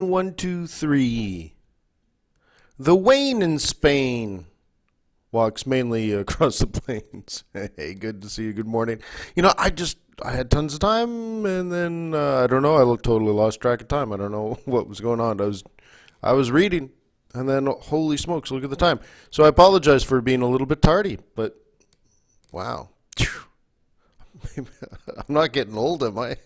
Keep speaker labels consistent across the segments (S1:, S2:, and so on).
S1: One, two, three. The Wayne in Spain walks mainly across the plains. Hey, good to see you. Good morning. I had tons of time, and then I don't know. Totally lost track of time. I don't know what was going on. I was reading, and then holy smokes, look at the time. So I apologize for being a little bit tardy, but wow, I'm not getting old, am I?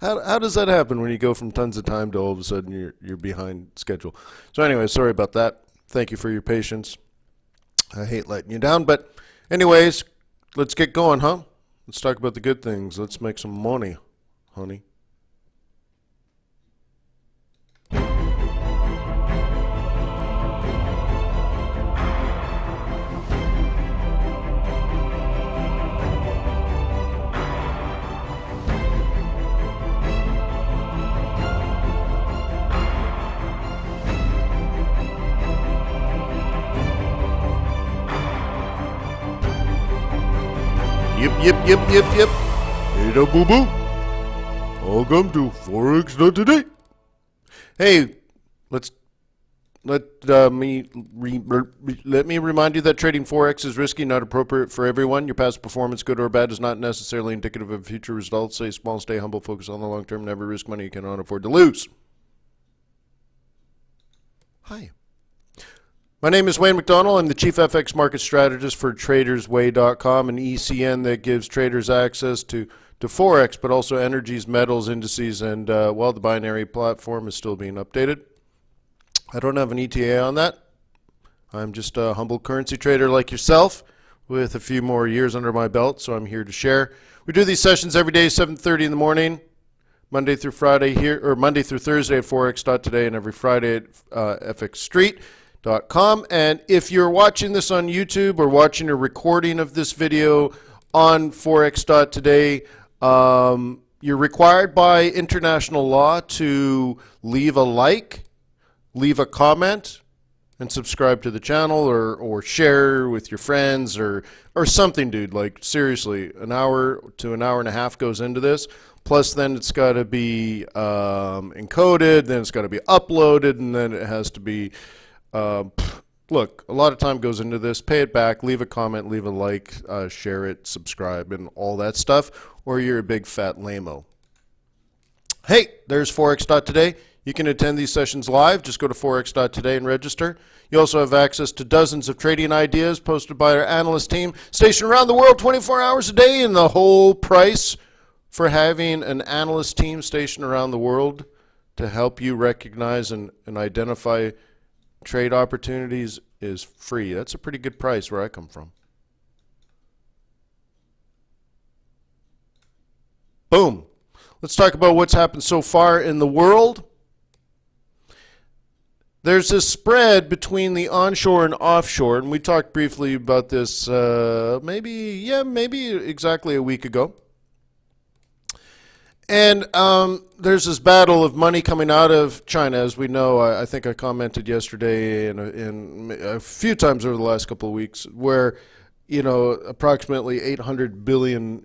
S1: How does that happen when you go from tons of time to all of a sudden you're behind schedule? So anyway, sorry about that. Thank you for your patience. I hate letting you down, but anyways, let's get going, huh? Let's talk about the good things. Let's make some money, honey. Yep. Hey da boo boo. Welcome to Forex.Today. Hey, let me remind you that trading Forex is risky, not appropriate for everyone. Your past performance, good or bad, is not necessarily indicative of future results. Stay small, stay humble, focus on the long term, never risk money you cannot afford to lose. Hi. My name is Wayne McDonald. I'm the Chief FX Market Strategist for TradersWay.com, an ECN that gives traders access to Forex, but also energies, metals, indices, and the binary platform is still being updated. I don't have an ETA on that. I'm just a humble currency trader like yourself with a few more years under my belt, so I'm here to share. We do these sessions every day, 7:30 in the morning, Monday through Friday here, or Monday through Thursday at Forex.Today, and every Friday at FXStreet.com. And if you're watching this on YouTube or watching a recording of this video on Forex.Today, you're required by international law to leave a like, leave a comment, and subscribe to the channel, or share with your friends, or something, dude. Like, seriously, an hour to an hour and a half goes into this. Plus, then it's got to be encoded, then it's got to be uploaded, and then it has to be look, a lot of time goes into this. Pay it back, leave a comment, leave a like, share it, subscribe, and all that stuff, or you're a big fat lame-o. Hey, there's Forex.Today. You can attend these sessions live. Just go to Forex.Today and register. You also have access to dozens of trading ideas posted by our analyst team, stationed around the world 24 hours a day, and the whole price for having an analyst team stationed around the world to help you recognize and identify trade opportunities is free. That's a pretty good price where I come from. Boom. Let's talk about what's happened so far in the world. There's this spread between the onshore and offshore, and we talked briefly about this maybe exactly a week ago. And there's this battle of money coming out of China, as we know. I think I commented yesterday and a few times over the last couple of weeks, where approximately $800 billion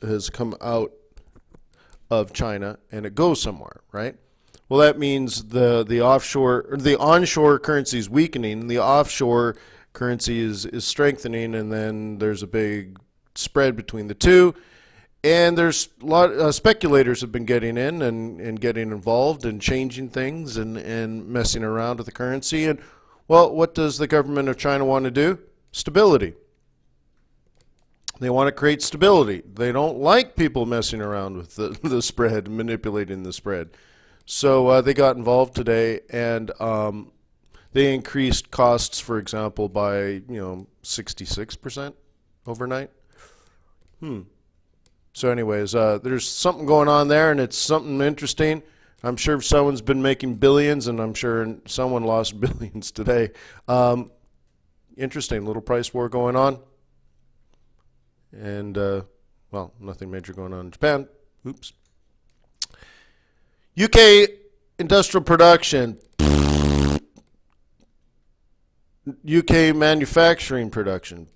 S1: has come out of China, and it goes somewhere, right? Well, that means the onshore currency is weakening, the offshore currency is strengthening, and then there's a big spread between the two. And there's a lot speculators have been getting in and getting involved and changing things and messing around with the currency. And, well, what does the government of China want to do? Stability. They want to create stability. They don't like people messing around with the spread, manipulating the spread. So they got involved today, and they increased costs, for example, by 66% overnight. So anyways, there's something going on there, and it's something interesting. I'm sure someone's been making billions, and I'm sure someone lost billions today. Interesting little price war going on. And, nothing major going on in Japan. Oops. UK industrial production. UK manufacturing production.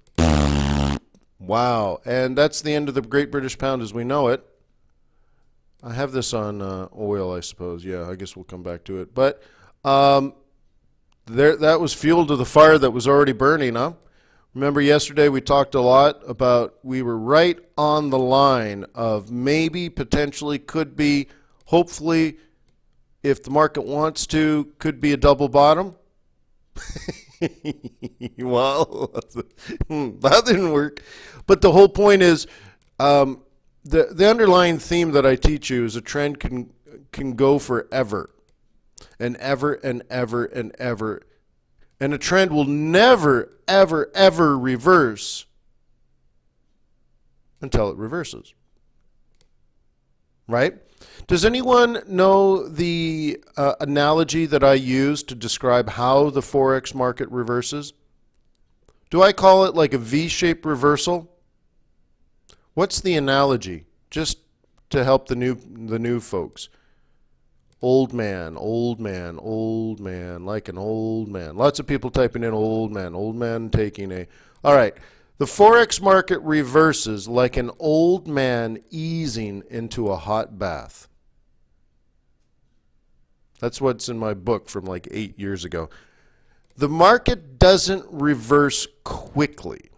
S1: Wow. And that's the end of the Great British Pound as we know it. I have this on oil, I suppose. Yeah, I guess we'll come back to it. But that was fuel to the fire that was already burning, huh? Remember yesterday we talked a lot about we were right on the line of maybe, potentially, could be, hopefully, if the market wants to, could be a double bottom. Well, that didn't work. But the whole point is the underlying theme that I teach you is a trend can go forever and ever and ever and ever. And a trend will never, ever, ever reverse until it reverses. Right? Does anyone know the analogy that I use to describe how the Forex market reverses? Do I call it like a V-shaped reversal? What's the analogy? Just to help the new folks. Old man, old man, old man, like an old man. Lots of people typing in old man taking a... All right. The Forex market reverses like an old man easing into a hot bath. That's what's in my book from like 8 years ago. The market doesn't reverse quickly.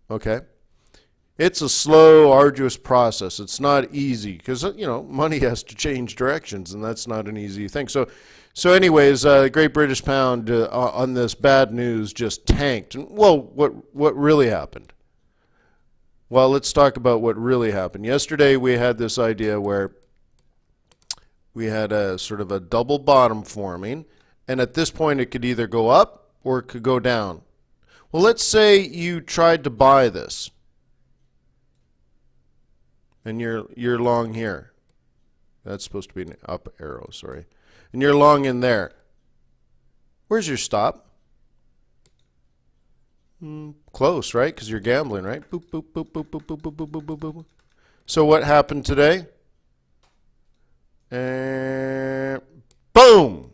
S1: Okay? It's a slow, arduous process. It's not easy because, money has to change directions, and that's not an easy thing. So anyways, Great British Pound on this bad news just tanked. And, well, what really happened? Well, let's talk about what really happened. Yesterday we had this idea where we had a sort of a double bottom forming, and at this point it could either go up or it could go down. Well, let's say you tried to buy this. And you're long here. That's supposed to be an up arrow, sorry. And you're long in there. Where's your stop? Close, right? Because you're gambling, right? Boop, boop, boop, boop, boop, boop, boop, boop, boop, boop, boop. So what happened today? And boom!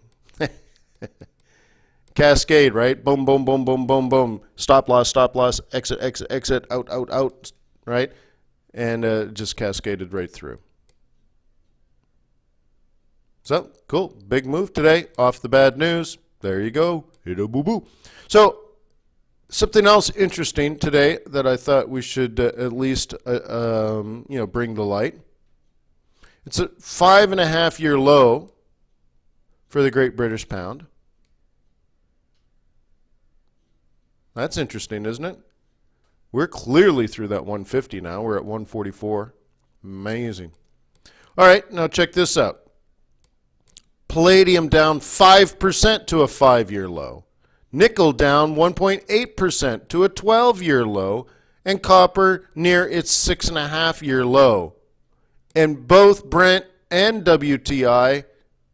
S1: Cascade, right? Boom, boom, boom, boom, boom, boom. Stop loss, exit, exit, exit, out, out, out, right? And just cascaded right through. So, cool. Big move today off the bad news. There you go. Hit a boo-boo. So, something else interesting today that I thought we should at least bring to light. It's a 5.5-year low for the Great British Pound. That's interesting, isn't it? We're clearly through that 150 now. We're at 144. Amazing. All right, now check this out. Palladium down 5% to a 5-year low. Nickel down 1.8% to a 12-year low. And copper near its 6.5-year low. And both Brent and WTI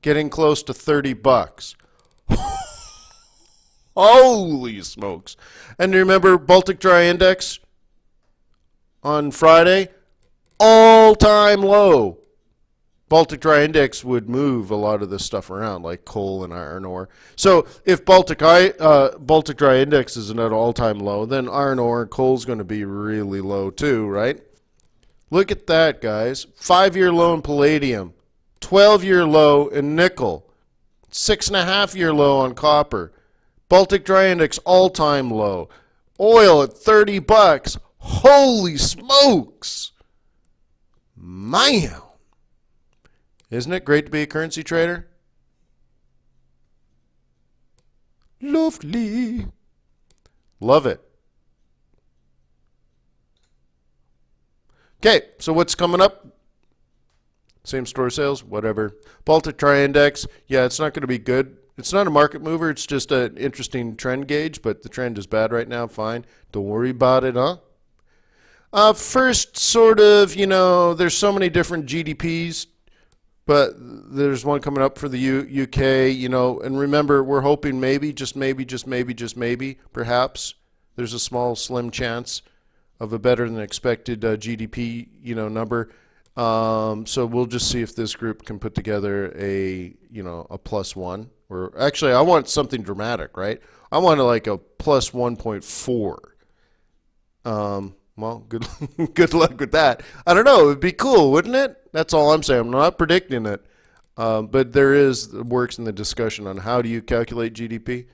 S1: getting close to $30. Holy smokes. And remember Baltic Dry Index on Friday? All-time low. Baltic Dry Index would move a lot of this stuff around, like coal and iron ore. So if Baltic Dry Index is at an all-time low, then iron ore and coal is going to be really low too, right? Look at that, guys. 5-year low in palladium, 12-year low in nickel, 6.5-year low on copper. Baltic Dry Index all-time low. Oil at $30. Holy smokes. Man. Isn't it great to be a currency trader? Lovely. Love it. Okay, so what's coming up? Same store sales, whatever. Baltic Dry Index, yeah, it's not going to be good. It's not a market mover. It's just an interesting trend gauge, but the trend is bad right now. Fine. Don't worry about it, huh? First, sort of, there's so many different GDPs, but there's one coming up for the UK, and remember, we're hoping maybe, just maybe, perhaps, there's a small, slim chance of a better than expected GDP, number. So we'll just see if this group can put together a +1. Or actually, I want something dramatic, right? I want like a +1.4. well, good good luck with that. I don't know. It would be cool, wouldn't it? That's all I'm saying. I'm not predicting it. But there is works in the discussion on how do you calculate GDP,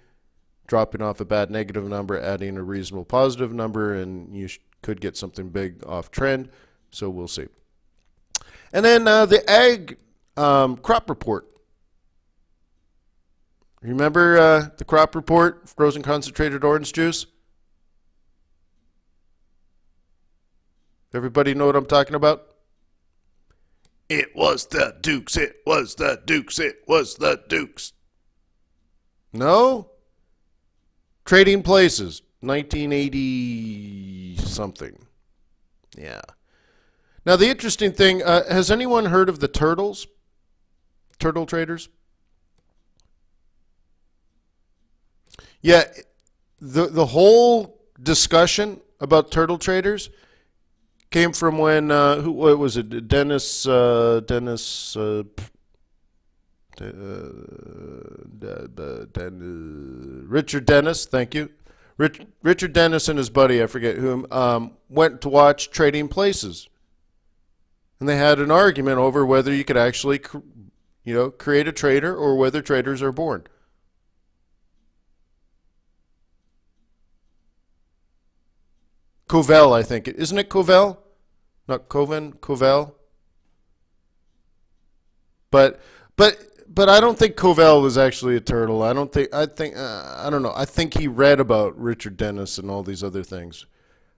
S1: dropping off a bad negative number, adding a reasonable positive number, and you could get something big off trend. So we'll see. And then the ag crop report. Remember the crop report, frozen concentrated orange juice? Everybody know what I'm talking about? It was the Dukes, it was the Dukes, it was the Dukes. No? Trading Places, 1980 something. Yeah. Now the interesting thing, has anyone heard of the turtles? Turtle traders? Yeah, the whole discussion about turtle traders came from when what was it? Richard Dennis. Thank you, Richard Dennis and his buddy, I forget whom, went to watch Trading Places, and they had an argument over whether you could actually, create a trader or whether traders are born. Covell, I think. Isn't it Covell? Not Coven, Covell. But I don't think Covell was actually a turtle. I don't know. I think he read about Richard Dennis and all these other things.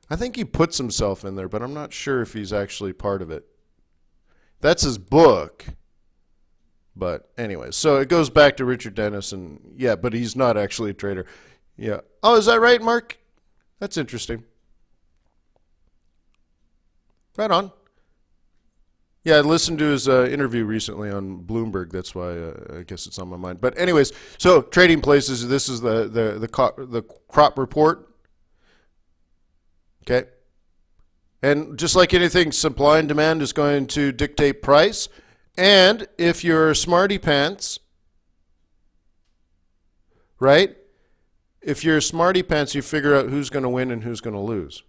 S1: I think he puts himself in there, but I'm not sure if he's actually part of it. That's his book. But anyway, so it goes back to Richard Dennis, and yeah, but he's not actually a trader. Yeah. Oh, is that right, Mark? That's interesting. Right on. Yeah, I listened to his interview recently on Bloomberg. That's why I guess it's on my mind. But anyways, so Trading Places. This is the crop report. Okay, and just like anything, supply and demand is going to dictate price. And if you're smarty pants, right? If you're smarty pants, you figure out who's going to win and who's going to lose.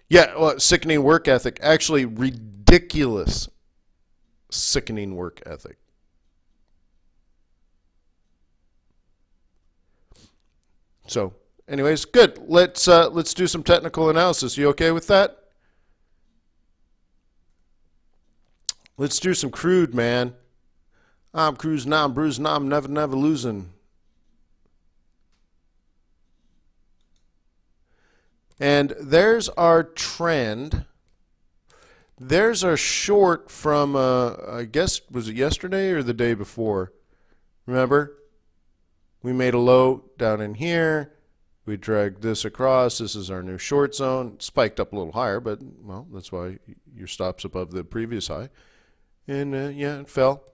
S1: Yeah, well, sickening work ethic. Actually, ridiculous sickening work ethic. So, anyways, good. Let's do some technical analysis. You okay with that? Let's do some crude, man. I'm cruising, I'm bruising, I'm never losing. And there's our trend. There's our short from, I guess, was it yesterday or the day before? Remember? We made a low down in here. We dragged this across. This is our new short zone. Spiked up a little higher, but, well, that's why your stop's above the previous high. And, yeah, it fell.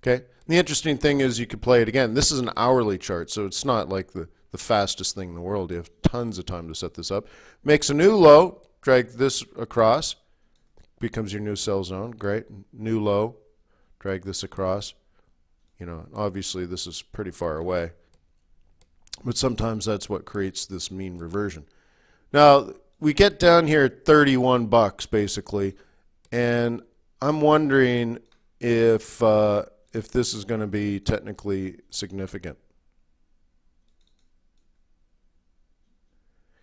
S1: Okay. The interesting thing is you could play it again. This is an hourly chart, so it's not like the fastest thing in the world. You have tons of time to set this up. Makes a new low, drag this across, becomes your new sell zone. Great. New low, drag this across. Obviously this is pretty far away, but sometimes that's what creates this mean reversion. Now we get down here at 31 bucks basically, and I'm wondering if this is going to be technically significant.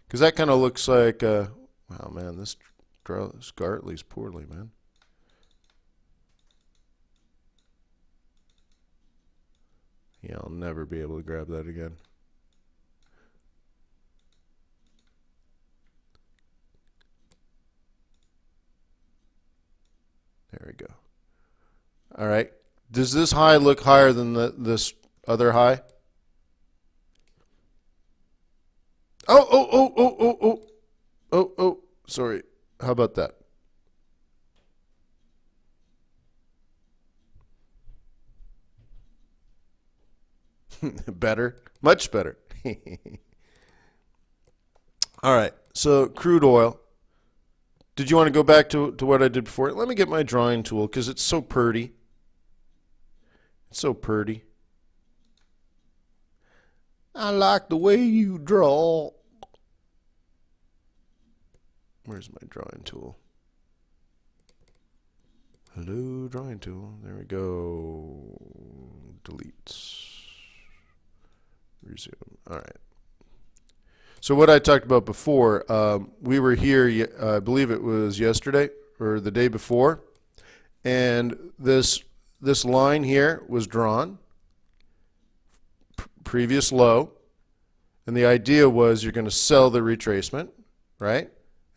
S1: Because that kind of looks like, wow, man, this Gartley's poorly, man. Yeah, I'll never be able to grab that again. There we go. All right. Does this high look higher than this other high? Oh, sorry. How about that? Better? Much better. All right. So crude oil. Did you want to go back to what I did before? Let me get my drawing tool because it's so pretty. It's so pretty. I like the way you draw. Where's my drawing tool? Hello, drawing tool. There we go. Delete. Resume. All right. So what I talked about before, we were here, I believe it was yesterday or the day before, and this line here was drawn, previous low, and the idea was you're going to sell the retracement, right?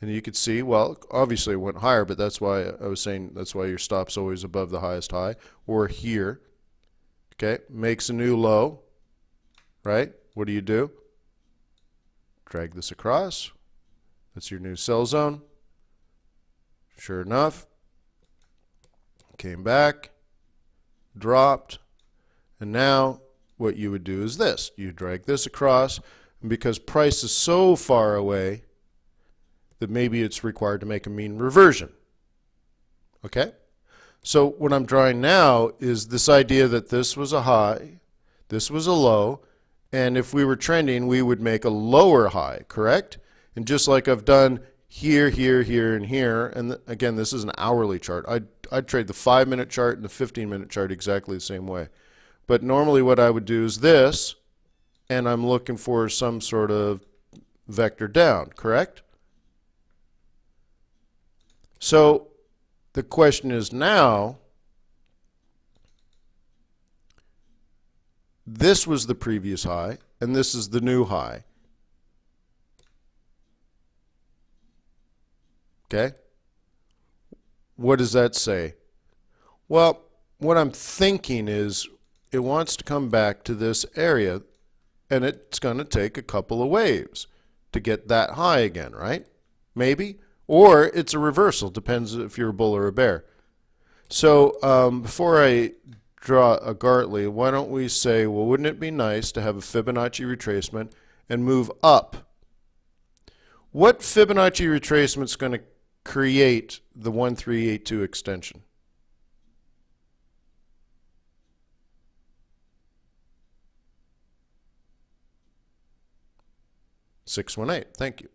S1: And you could see, well, obviously it went higher, but that's why I was saying that's why your stop's always above the highest high, or here. Okay, makes a new low, right? What do? Drag this across. That's your new sell zone. Sure enough, came back, dropped, and now what you would do is this. You drag this across, and because price is so far away that maybe it's required to make a mean reversion. Okay? So what I'm drawing now is this idea that this was a high, this was a low, and if we were trending, we would make a lower high, correct? And just like I've done here, here, here, and here, and again, this is an hourly chart. I'd trade the 5-minute chart and the 15-minute chart exactly the same way. But normally what I would do is this, and I'm looking for some sort of vector down, correct? So the question is now, this was the previous high, and this is the new high. Okay? What does that say? Well, what I'm thinking is it wants to come back to this area, and it's going to take a couple of waves to get that high again, right? Maybe. Or it's a reversal, depends if you're a bull or a bear. So before I draw a Gartley, why don't we say, well, wouldn't it be nice to have a Fibonacci retracement and move up? What Fibonacci retracement is going to create the 1382 extension? $618. Thank you.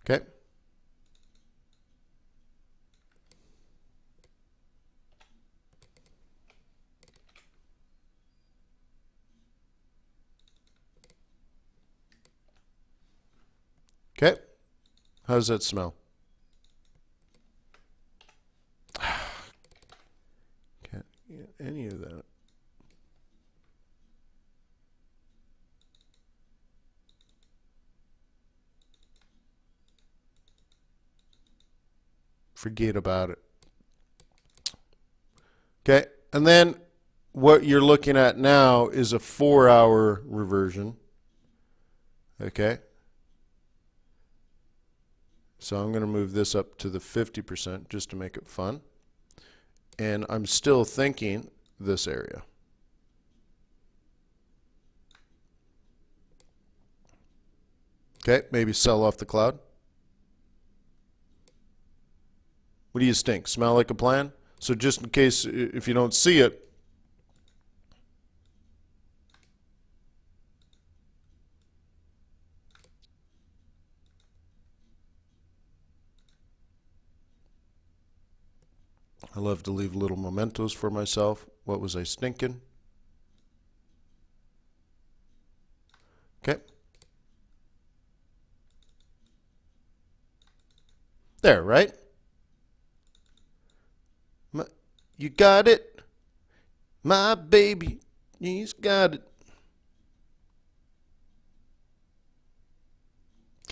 S1: Okay. Okay. How does that smell? Can't get any of that. Forget about it. Okay, and then what you're looking at now is a 4-hour reversion. Okay. So I'm going to move this up to the 50% just to make it fun. And I'm still thinking this area. Okay, maybe sell off the cloud. What do you think? Smell like a plan? So just in case if you don't see it, I love to leave little mementos for myself. What was I stinking? Okay. There, right? You got it? My baby, he's got it.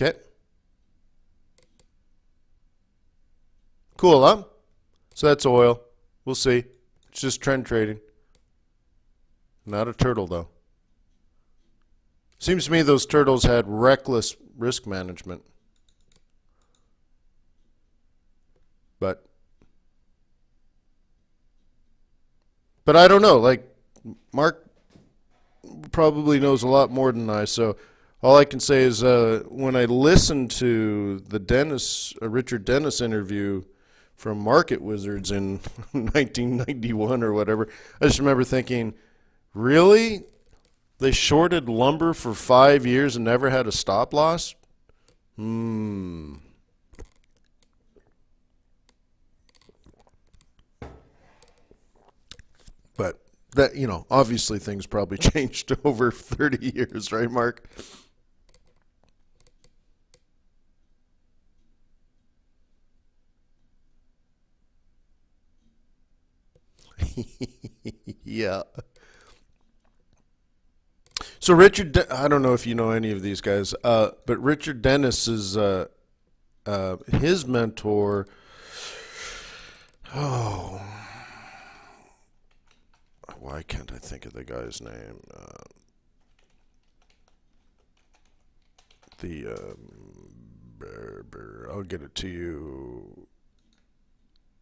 S1: Okay. Cool, huh? So that's oil. We'll see. It's just trend trading. Not a turtle, though. Seems to me those turtles had reckless risk management. But I don't know. Like, Mark probably knows a lot more than I, so all I can say is when I listened to the Richard Dennis interview from Market Wizards in 1991 or whatever. I just remember thinking, really? They shorted lumber for 5 years and never had a stop loss? But that, obviously things probably changed over 30 years, right, Mark? Yeah. So I don't know if you know any of these guys, but Richard Dennis is his mentor. Oh, why can't I think of the guy's name? I'll get it to you.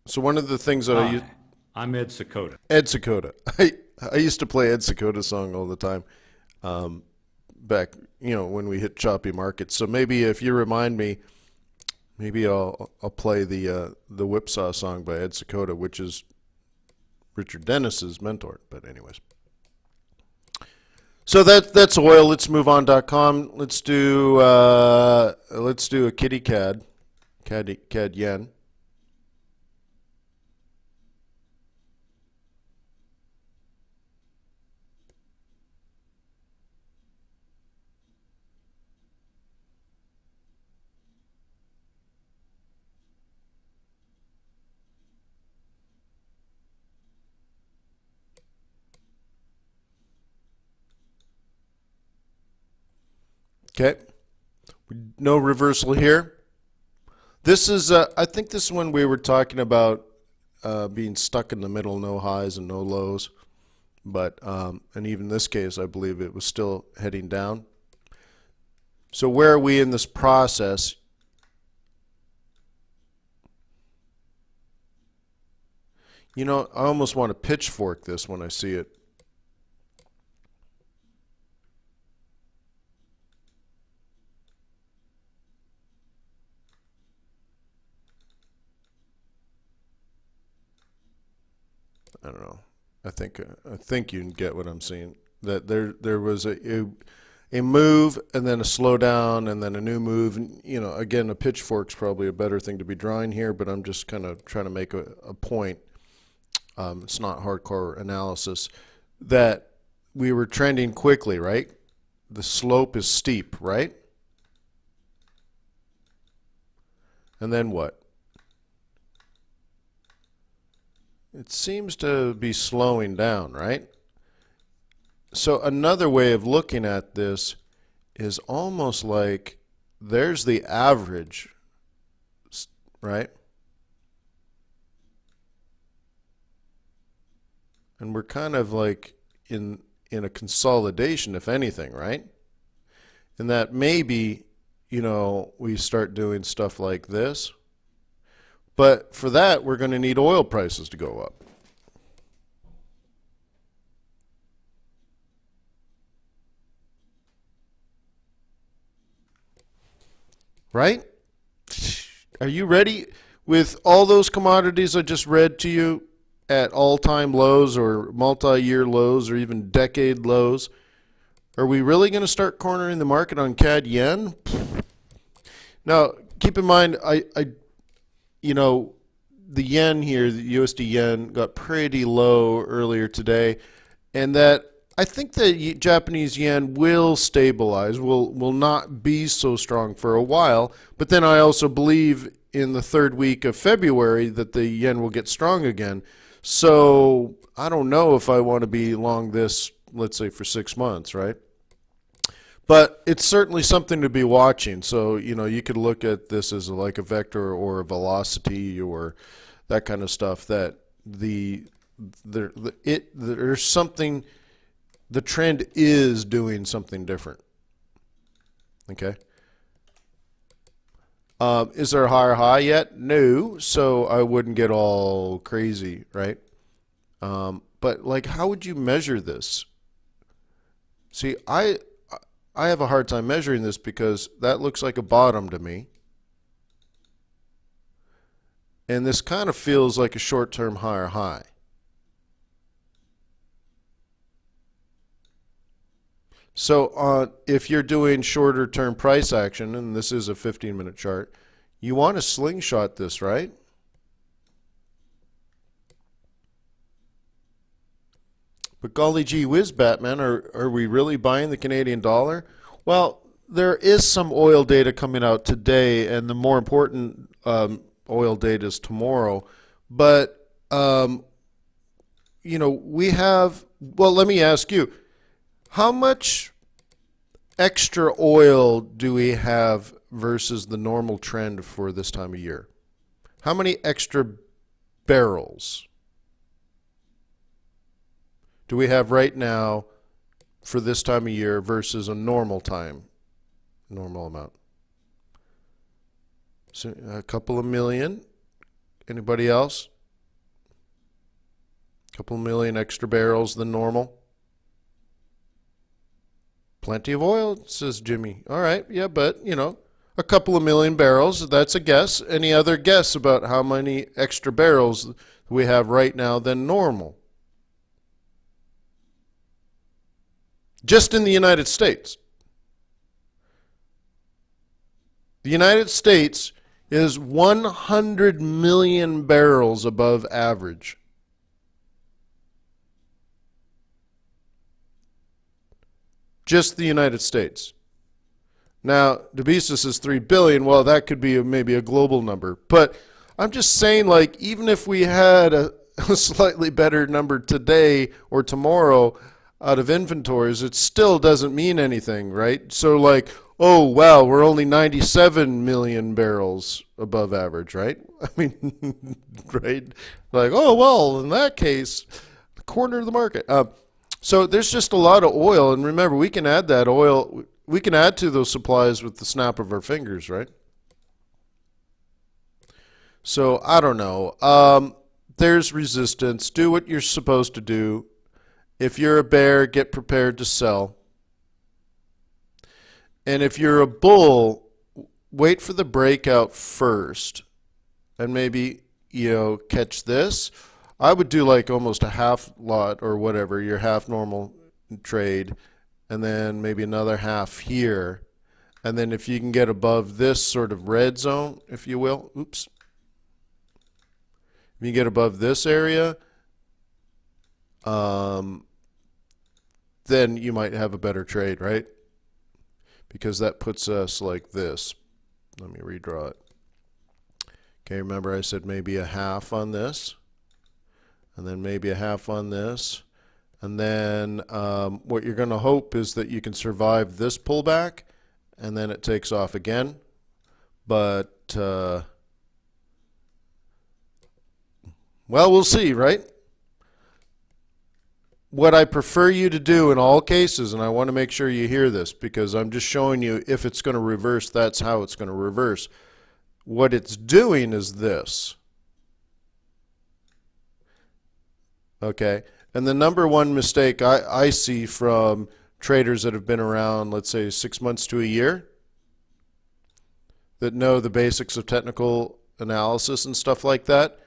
S1: So one of the things that I use.
S2: Hi, I'm Ed Sakota.
S1: Ed Sakota. I used to play Ed Sakota song all the time, back when we hit choppy markets. So maybe if you remind me, maybe I'll play the Whipsaw song by Ed Sakota, which is Richard Dennis's mentor. But anyways, so that's oil. Let's move on.com. Let's do a kitty cad yen. Okay, no reversal here. This is, I think this is when we were talking about being stuck in the middle, no highs and no lows. But, and even in this case, I believe it was still heading down. So where are we in this process? I almost want to pitchfork this when I see it. I don't know. I think you can get what I'm seeing. That there was a move and then a slowdown and then a new move. And, again, a pitchfork's probably a better thing to be drawing here, but I'm just kind of trying to make a point. It's not hardcore analysis. That we were trending quickly, right? The slope is steep, right? And then what? It seems to be slowing down, right? So another way of looking at this is almost like there's the average, right? And we're kind of like in a consolidation, if anything, right? And that maybe, we start doing stuff like this. But for that, we're going to need oil prices to go up. Right? Are you ready? With all those commodities I just read to you at all-time lows or multi-year lows or even decade lows, are we really going to start cornering the market on CAD yen? Now, keep in mind, the yen here, the USD yen, got pretty low earlier today, and that I think the Japanese yen will stabilize, will not be so strong for a while, but then I also believe in the third week of February that the yen will get strong again. So I don't know if I want to be long this, let's say, for 6 months, right? But it's certainly something to be watching. So, you could look at this as like a vector or a velocity or that kind of stuff, that there's something, the trend is doing something different. Okay. Is there a higher high yet? No. So I wouldn't get all crazy, right? But like, how would you measure this? See, I have a hard time measuring this because that looks like a bottom to me. And this kind of feels like a short-term higher high. So if you're doing shorter-term price action, and this is a 15-minute chart, you want to slingshot this, right? But golly gee whiz, Batman, are we really buying the Canadian dollar? Well, there is some oil data coming out today, and the more important oil data is tomorrow. But, we have, well, let me ask you, how much extra oil do we have versus the normal trend for this time of year? How many extra barrels do we have right now for this time of year versus a normal amount? So a couple of million. Anybody else? A couple of million extra barrels than normal. Plenty of oil, says Jimmy. All right, yeah, but, a couple of million barrels, that's a guess. Any other guess about how many extra barrels we have right now than normal? Just in the United States. The United States is 100 million barrels above average. Just the United States. Now, Debesis is 3 billion. Well, that could be maybe a global number. But I'm just saying, like, even if we had a slightly better number today or tomorrow out of inventories, it still doesn't mean anything, right? So, like, oh, wow, we're only 97 million barrels above average, right? I mean, right? Like, oh, well, in that case, a quarter of the market. So there's just a lot of oil, and remember, we can add that oil, we can add to those supplies with the snap of our fingers, right? So I don't know. There's resistance. Do what you're supposed to do. If you're a bear, get prepared to sell. And if you're a bull, wait for the breakout first, and maybe, catch this. I would do like almost a half lot or whatever, your half normal trade, and then maybe another half here. And then if you can get above this sort of red zone, if you will, if you get above this area, then you might have a better trade, right? Because that puts us like this. Let me redraw it. Okay, remember I said maybe a half on this, and then maybe a half on this. And then what you're going to hope is that you can survive this pullback, and then it takes off again. But, well, we'll see, right? What I prefer you to do in all cases, and I want to make sure you hear this because I'm just showing you if it's going to reverse, that's how it's going to reverse. What it's doing is this. Okay, and the number one mistake I see from traders that have been around, let's say 6 months to a year, that know the basics of technical analysis and stuff like that,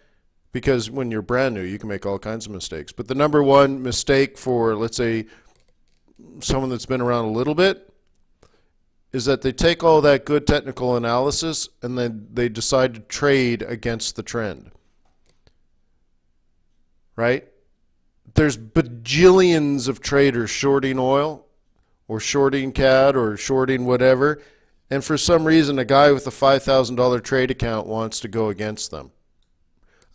S1: because when you're brand new, you can make all kinds of mistakes. But the number one mistake for, let's say, someone that's been around a little bit is that they take all that good technical analysis and then they decide to trade against the trend. Right? There's bajillions of traders shorting oil or shorting CAD or shorting whatever, and for some reason a guy with a $5,000 trade account wants to go against them.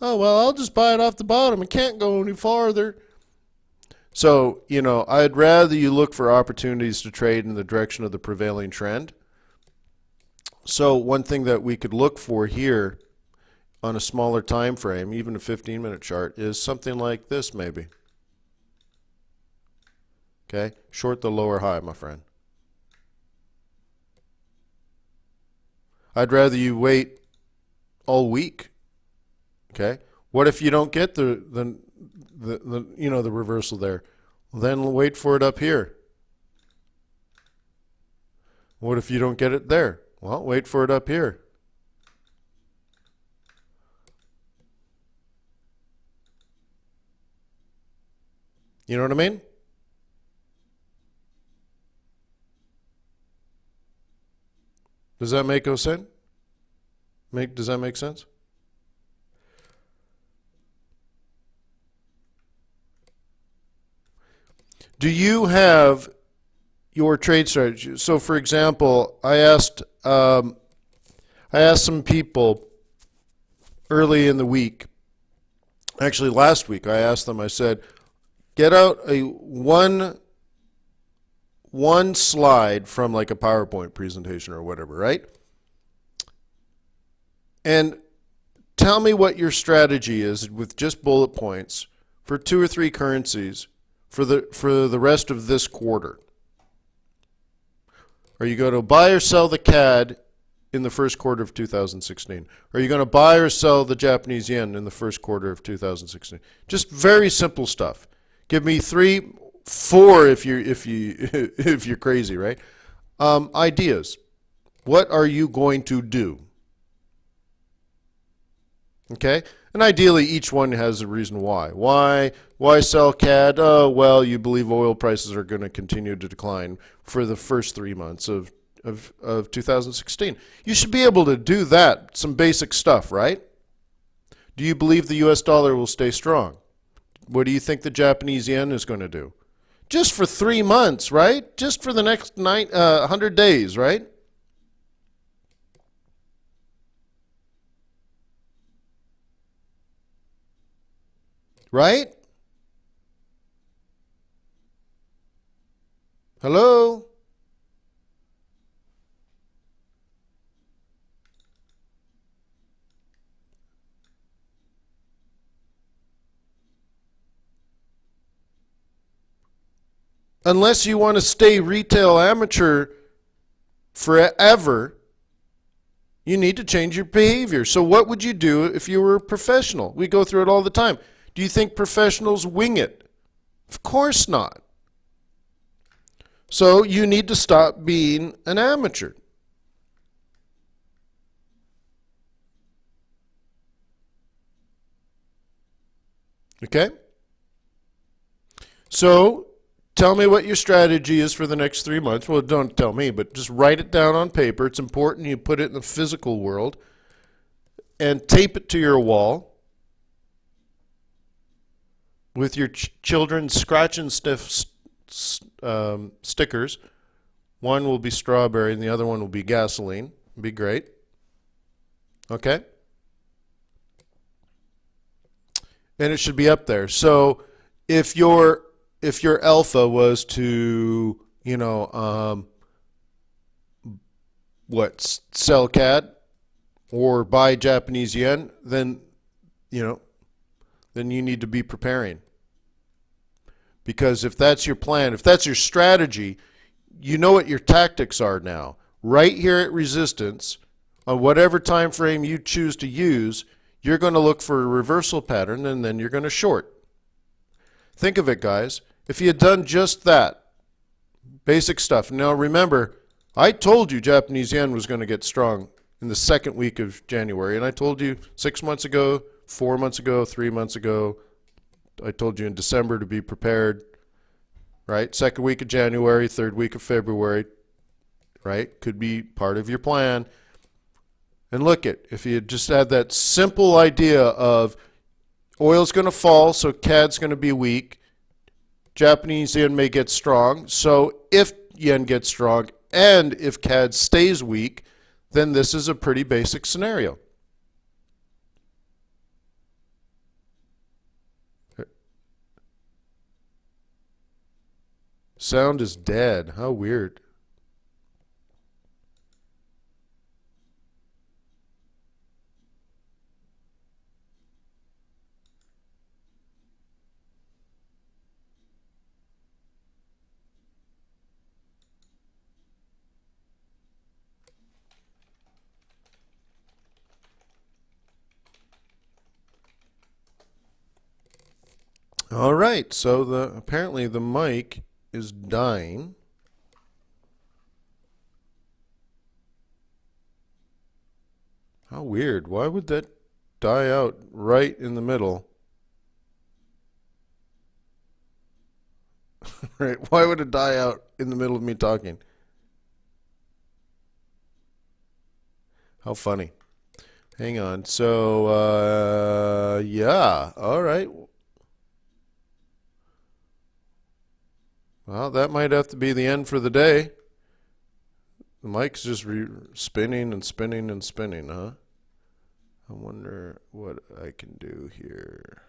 S1: Oh, well, I'll just buy it off the bottom. It can't go any farther. So, I'd rather you look for opportunities to trade in the direction of the prevailing trend. So one thing that we could look for here on a smaller time frame, even a 15-minute chart, is something like this maybe. Okay, short the lower high, my friend. I'd rather you wait all week. Okay, what if you don't get the reversal there? Well, then wait for it up here. What if you don't get it there? Well, wait for it up here. You know what I mean? Does that make sense? Does that make sense? Do you have your trade strategy? So, for example, I asked some people early in the week. Actually, last week, I asked them. I said, get out a one slide from like a PowerPoint presentation or whatever, right? And tell me what your strategy is with just bullet points for 2 or 3 currencies for the rest of this quarter. Are you going to buy or sell the CAD in the first quarter of 2016? Are you going to buy or sell the Japanese yen in the first quarter of 2016? Just very simple stuff. Give me 3, 4 if you're crazy, right? Ideas. What are you going to do? Okay? And ideally, each one has a reason why. Why sell CAD? Oh, well, you believe oil prices are going to continue to decline for the first 3 months of 2016. You should be able to do that, some basic stuff, right? Do you believe the US dollar will stay strong? What do you think the Japanese yen is going to do? Just for 3 months, right? Just for the next 100 days, right? Right? Hello? Unless you want to stay retail amateur forever, you need to change your behavior. So what would you do if you were a professional? We go through it all the time. Do you think professionals wing it? Of course not. So you need to stop being an amateur. Okay? So tell me what your strategy is for the next 3 months. Well, don't tell me, but just write it down on paper. It's important you put it in the physical world and tape it to your wall with your children's scratch and sniff stickers. One will be strawberry and the other one will be gasoline. It'd be great. Okay? And it should be up there. So if your alpha was to, sell CAD or buy Japanese yen, then you need to be preparing. Because if that's your plan, if that's your strategy, you know what your tactics are now. Right here at resistance, on whatever time frame you choose to use, you're going to look for a reversal pattern and then you're going to short. Think of it, guys. If you had done just that, basic stuff. Now remember, I told you Japanese yen was going to get strong in the second week of January, and I told you 6 months ago, 4 months ago, 3 months ago, I told you in December to be prepared, right? Second week of January, third week of February, right? Could be part of your plan. And look if you had just had that simple idea of oil's going to fall, so CAD's going to be weak, Japanese yen may get strong, so if yen gets strong and if CAD stays weak, then this is a pretty basic scenario. Sound is dead. How weird. All right, so apparently the mic is dying. How weird. Why would that die out right in the middle? Right? Why would it die out in the middle of me talking? How funny. Hang on. So, yeah. All right. Well, that might have to be the end for the day. The mic's just spinning and spinning and spinning, huh? I wonder what I can do here.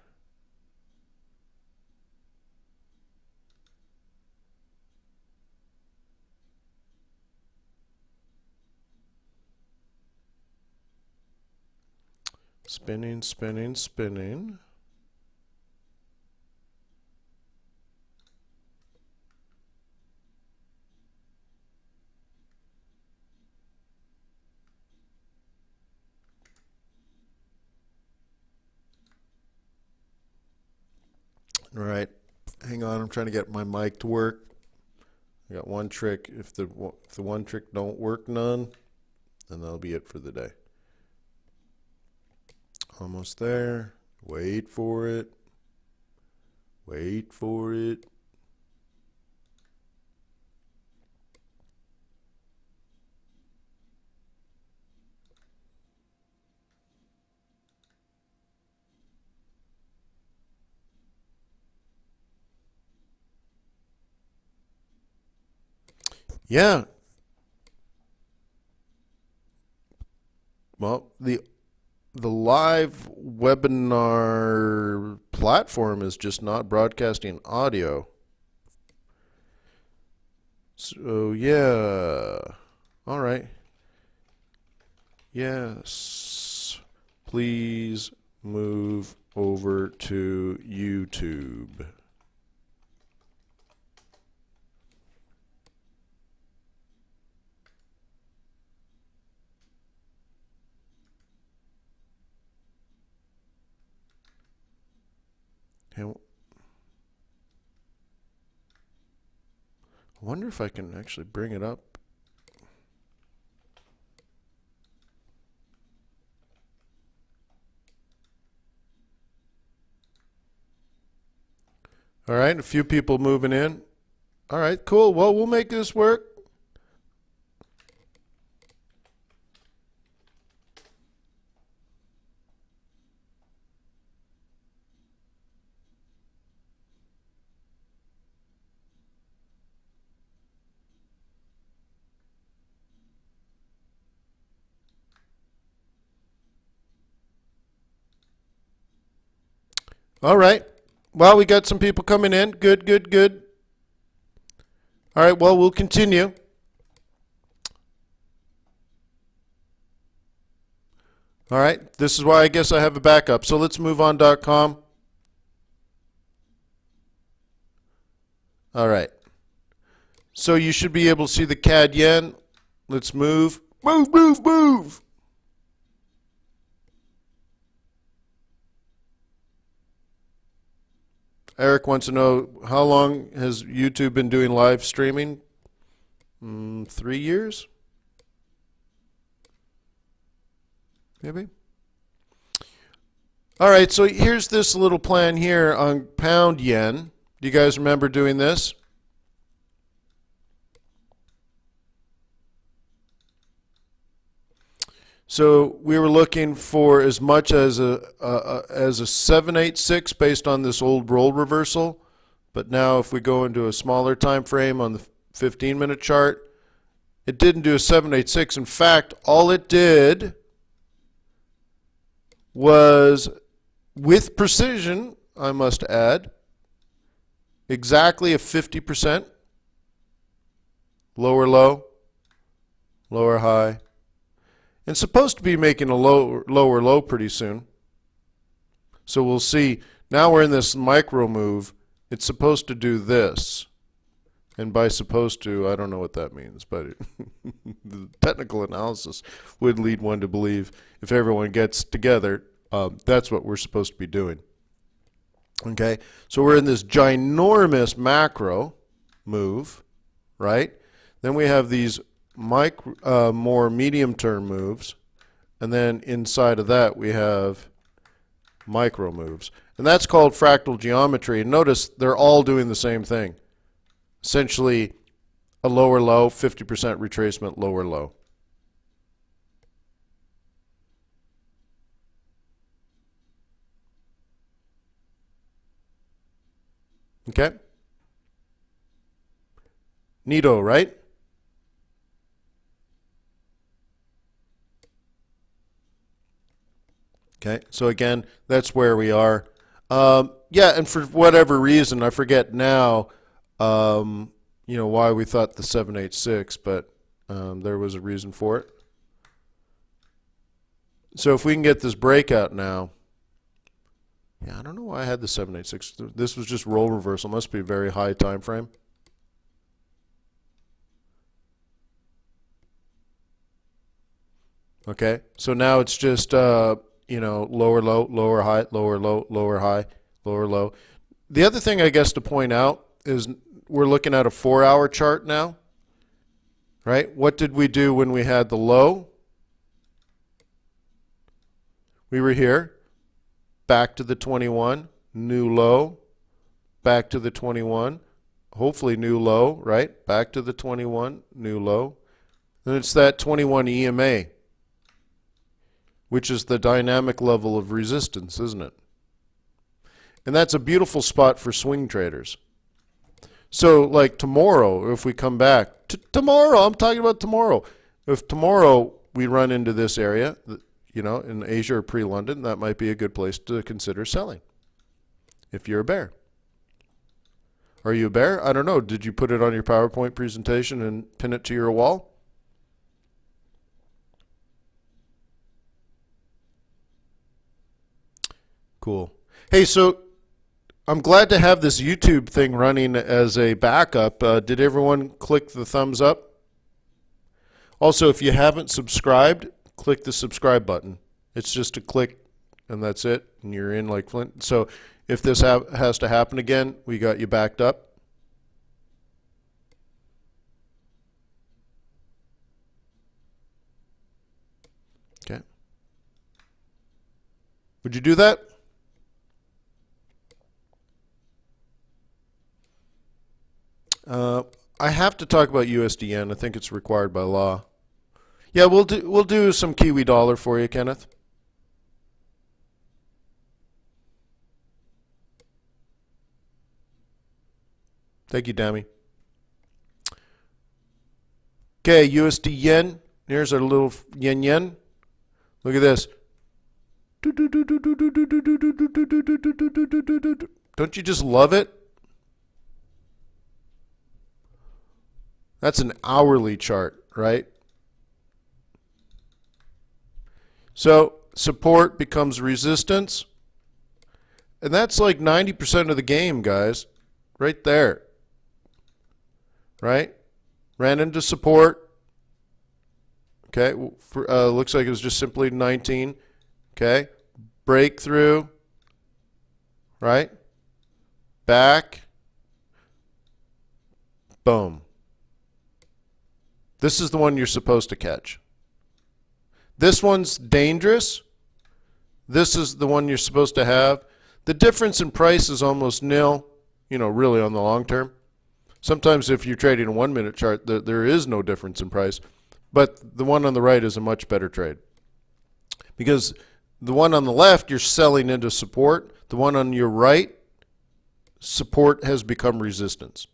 S1: Spinning, spinning, spinning. All right, hang on. I'm trying to get my mic to work. I got one trick. If the one trick don't work none, then that'll be it for the day. Almost there. Wait for it. Wait for it. Yeah. Well, the live webinar platform is just not broadcasting audio. So, yeah. All right. Yes. Please move over to YouTube. I wonder if I can actually bring it up. All right, a few people moving in. All right, cool. Well, we'll make this work. All right. Well, we got some people coming in. Good, good, good. All right, well, we'll continue. All right, this is why I guess I have a backup. So let's move on.com. All right. So you should be able to see the CAD yen. Let's move. Move, move, move. Eric wants to know, how long has YouTube been doing live streaming? 3 years? Maybe? All right, so here's this little plan here on pound yen. Do you guys remember doing this? So we were looking for as much as a 786 based on this old roll reversal. But now if we go into a smaller time frame on the 15-minute chart, it didn't do a 786. In fact, all it did was, with precision, I must add, exactly a 50%. Lower low, lower high. And supposed to be making a lower low pretty soon. So we'll see. Now we're in this micro move. It's supposed to do this. And by supposed to, I don't know what that means, but the technical analysis would lead one to believe if everyone gets together, that's what we're supposed to be doing. Okay, so we're in this ginormous macro move, right? Then we have these more medium-term moves, and then inside of that we have micro moves. And that's called fractal geometry. And notice they're all doing the same thing. essentially a lower low, 50% retracement, lower low. Okay? Neato, right? Okay, so again, that's where we are. Yeah, and for whatever reason, I forget now, why we thought the 786, but there was a reason for it. So if we can get this breakout now, yeah, I don't know why I had the 786. This was just roll reversal. Must be a very high time frame. Okay, so now it's just lower low, lower high, lower low, lower high, lower low. The other thing I guess to point out is we're looking at a 4-hour chart now, right? What did we do when we had the low? We were here, back to the 21, new low, back to the 21, hopefully new low, right? Back to the 21, new low. And it's that 21 EMA, which is the dynamic level of resistance, isn't it? And that's a beautiful spot for swing traders. So like tomorrow, if we come back, tomorrow, I'm talking about tomorrow. If tomorrow we run into this area, in Asia or pre-London, that might be a good place to consider selling if you're a bear. Are you a bear? I don't know. Did you put it on your PowerPoint presentation and pin it to your wall? Cool. Hey, so I'm glad to have this YouTube thing running as a backup. Did everyone click the thumbs up? Also, if you haven't subscribed, click the subscribe button. It's just a click and that's it, and you're in like Flint. So if this has to happen again, we got you backed up. Okay. Would you do that? I have to talk about USD yen. I think it's required by law. Yeah, we'll do some Kiwi dollar for you, Kenneth. Thank you, Dami. Okay, USD yen. Here's our little yen. Look at this. Don't you just love it? That's an hourly chart, right? So support becomes resistance. And that's like 90% of the game, guys. Right there. Right? Ran into support. Okay. Looks like it was just simply 19. Okay. Breakthrough. Right? Back. Boom. This is the one you're supposed to catch. This one's dangerous. This is the one you're supposed to have. The difference in price is almost nil, really on the long term. Sometimes if you're trading a 1-minute chart, there is no difference in price. But the one on the right is a much better trade. Because the one on the left, you're selling into support. The one on your right, support has become resistance.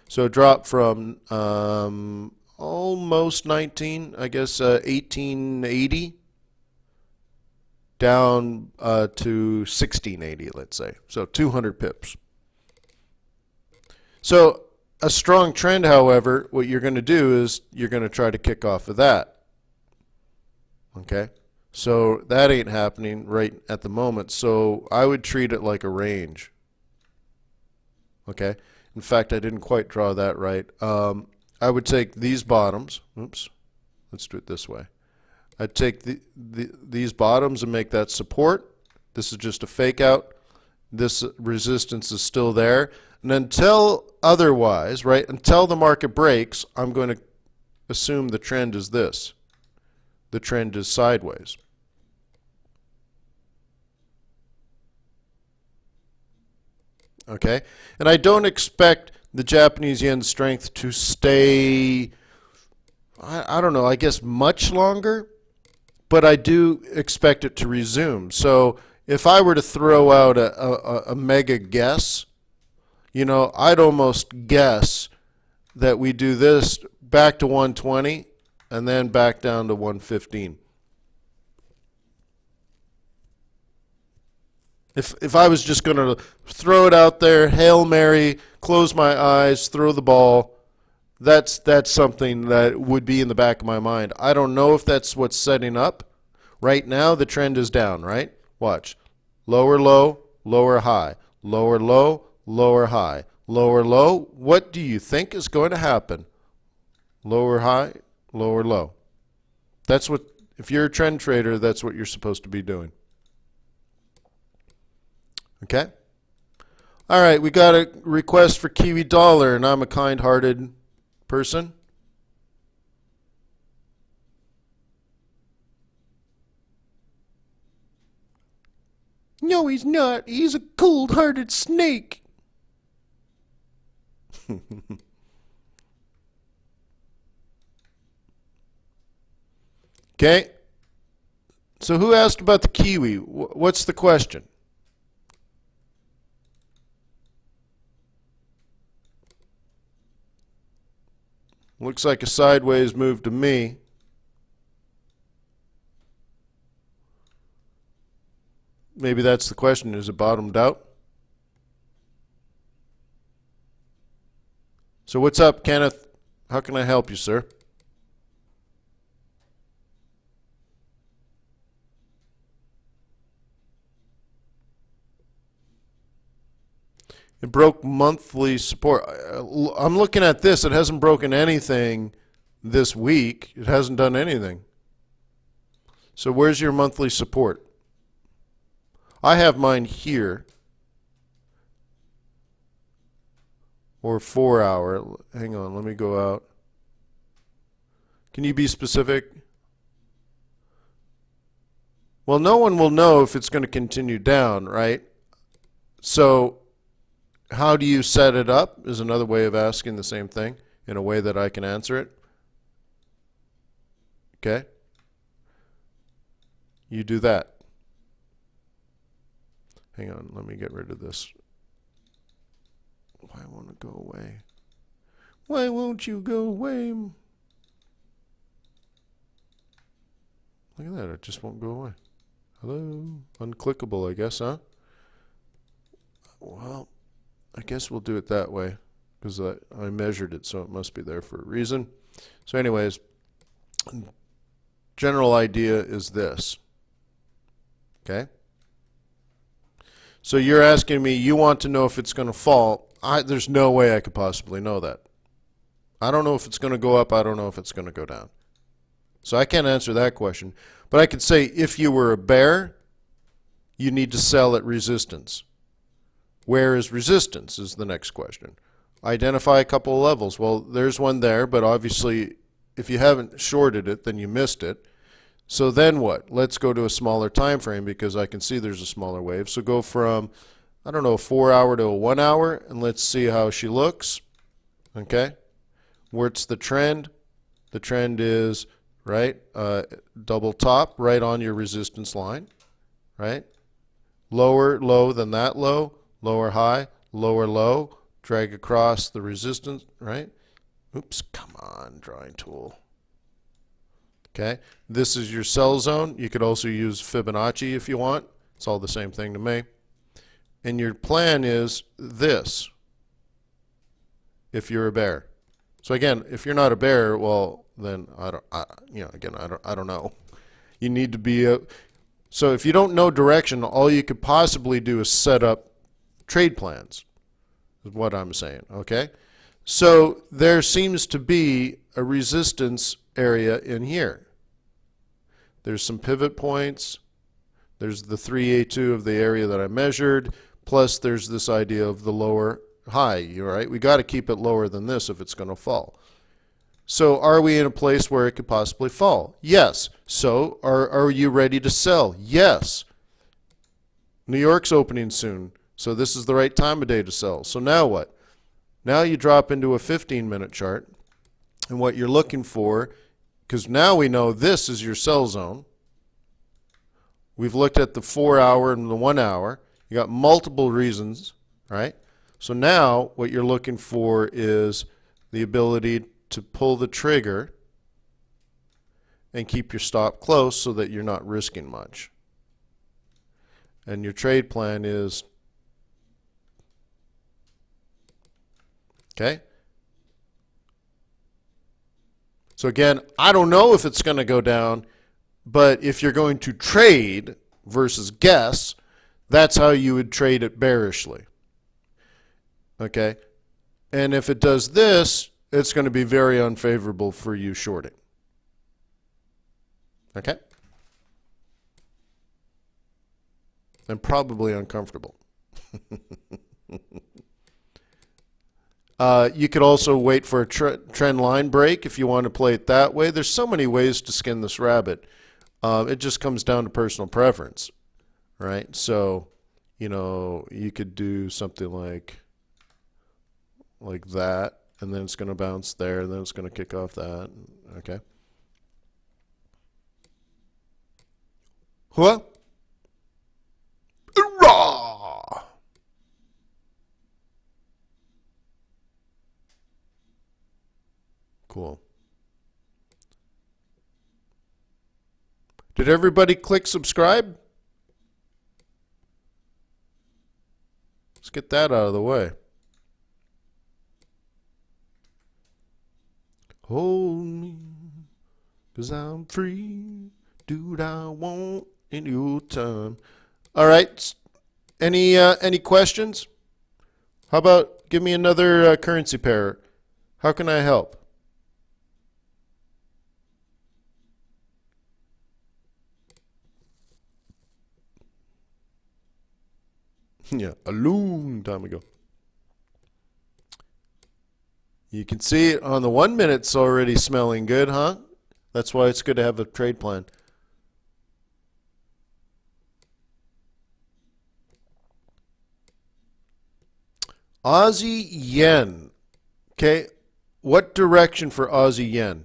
S1: So it dropped from almost 19, I guess 1880, down to 1680, let's say. So 200 pips. So a strong trend, however, what you're going to do is you're going to try to kick off of that. Okay? So that ain't happening right at the moment. So I would treat it like a range. Okay? In fact, I didn't quite draw that right. I would take these bottoms. Oops. Let's do it this way. I'd take these bottoms and make that support. This is just a fake out. This resistance is still there. And until otherwise, right, until the market breaks, I'm going to assume the trend is this. The trend is sideways. Okay? And I don't expect the Japanese yen strength to stay, I don't know, I guess much longer, but I do expect it to resume. So if I were to throw out a mega guess, you know, I'd almost guess that we do this back to 120 and then back down to 115. If I was just going to throw it out there, Hail Mary, close my eyes, throw the ball, that's something that would be in the back of my mind. I don't know if that's what's setting up. Right now, the trend is down, right? Watch. Lower low, lower high. Lower low, lower high. Lower low. What do you think is going to happen? Lower high, lower low. That's what, if you're a trend trader, that's what you're supposed to be doing. Okay? All right, we got a request for Kiwi Dollar, and I'm a kind-hearted person. No, he's not. He's a cold-hearted snake. Okay? So who asked about the Kiwi? What's the question? Looks like a sideways move to me. Maybe that's the question. Is it bottomed out? So what's up, Kenneth? How can I help you, sir? It broke monthly support. I'm looking at this. It hasn't broken anything this week. It hasn't done anything. So where's your monthly support? I have mine here. Or 4 hour. Hang on, let me go out. Can you be specific? Well, no one will know if it's going to continue down, right? So how do you set it up is another way of asking the same thing in a way that I can answer it. Okay? You do that. Hang on, let me get rid of this. Why won't it go away? Why won't you go away? Look at that, it just won't go away. Hello? Unclickable, I guess, huh? Well, I guess we'll do it that way because I measured it, so it must be there for a reason. So anyways, general idea is this. Okay? So you're asking me, you want to know if it's going to fall. There's no way I could possibly know that. I don't know if it's going to go up. I don't know if it's going to go down. So I can't answer that question. But I could say if you were a bear, you need to sell at resistance. Where is resistance is the next question. Identify a couple of levels. Well, there's one there, but obviously if you haven't shorted it, then you missed it. So then what? Let's go to a smaller time frame because I can see there's a smaller wave. So go from, I don't know, a 4 hour to a 1 hour, and let's see how she looks. Okay? What's the trend? The trend is, right, double top right on your resistance line, right? Lower low than that low, lower high, lower low, drag across the resistance, right? Oops, come on, drawing tool. Okay, this is your sell zone. You could also use Fibonacci if you want. It's all the same thing to me. And your plan is this, if you're a bear. So again, if you're not a bear, well, then I don't know. You need to be so if you don't know direction, all you could possibly do is set up trade plans, is what I'm saying, okay? So there seems to be a resistance area in here. There's some pivot points. There's the 3A2 of the area that I measured, plus there's this idea of the lower high, you right? We got to keep it lower than this if it's going to fall. So are we in a place where it could possibly fall? Yes. So are you ready to sell? Yes. New York's opening soon. So this is the right time of day to sell. So now what? Now you drop into a 15-minute chart, and what you're looking for, because now we know this is your sell zone. We've looked at the 4 hour and the 1 hour. You got multiple reasons, right? So now what you're looking for is the ability to pull the trigger and keep your stop close so that you're not risking much. And your trade plan is, okay? So again, I don't know if it's going to go down, but if you're going to trade versus guess, that's how you would trade it bearishly. Okay? And if it does this, it's going to be very unfavorable for you shorting. Okay? And probably uncomfortable. You could also wait for a trend line break if you want to play it that way. There's so many ways to skin this rabbit. It just comes down to personal preference, right? So, you know, you could do something like that, and then it's going to bounce there, and then it's going to kick off that. Okay. What? Hoorah! Cool. Did everybody click subscribe? Let's get that out of the way. Hold me, 'cause I'm free. Do what I want in your time. All right. Any questions? How about give me another currency pair? How can I help? Yeah, a long time ago. You can see it on the 1 minute, it's already smelling good, huh? That's why it's good to have a trade plan. Aussie yen. Okay, what direction for Aussie yen?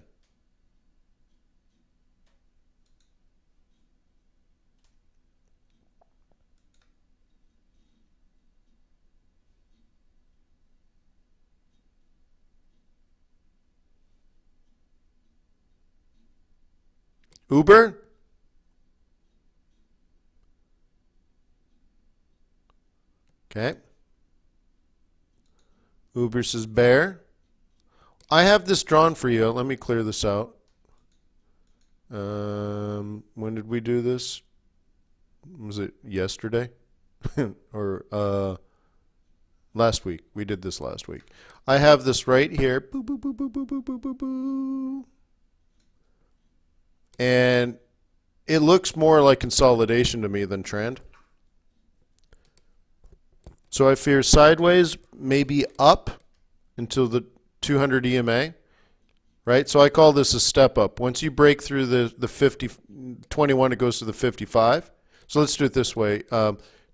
S1: Uber? Okay. Uber says bear. I have this drawn for you. Let me clear this out. When did we do this? Was it yesterday? Or last week? We did this last week. I have this right here. Boo, boo, boo, boo, boo, boo, boo, boo, boo. And it looks more like consolidation to me than trend. So I fear sideways, maybe up until the 200 EMA, right? So I call this a step up. Once you break through the 21, it goes to the 55. So let's do it this way.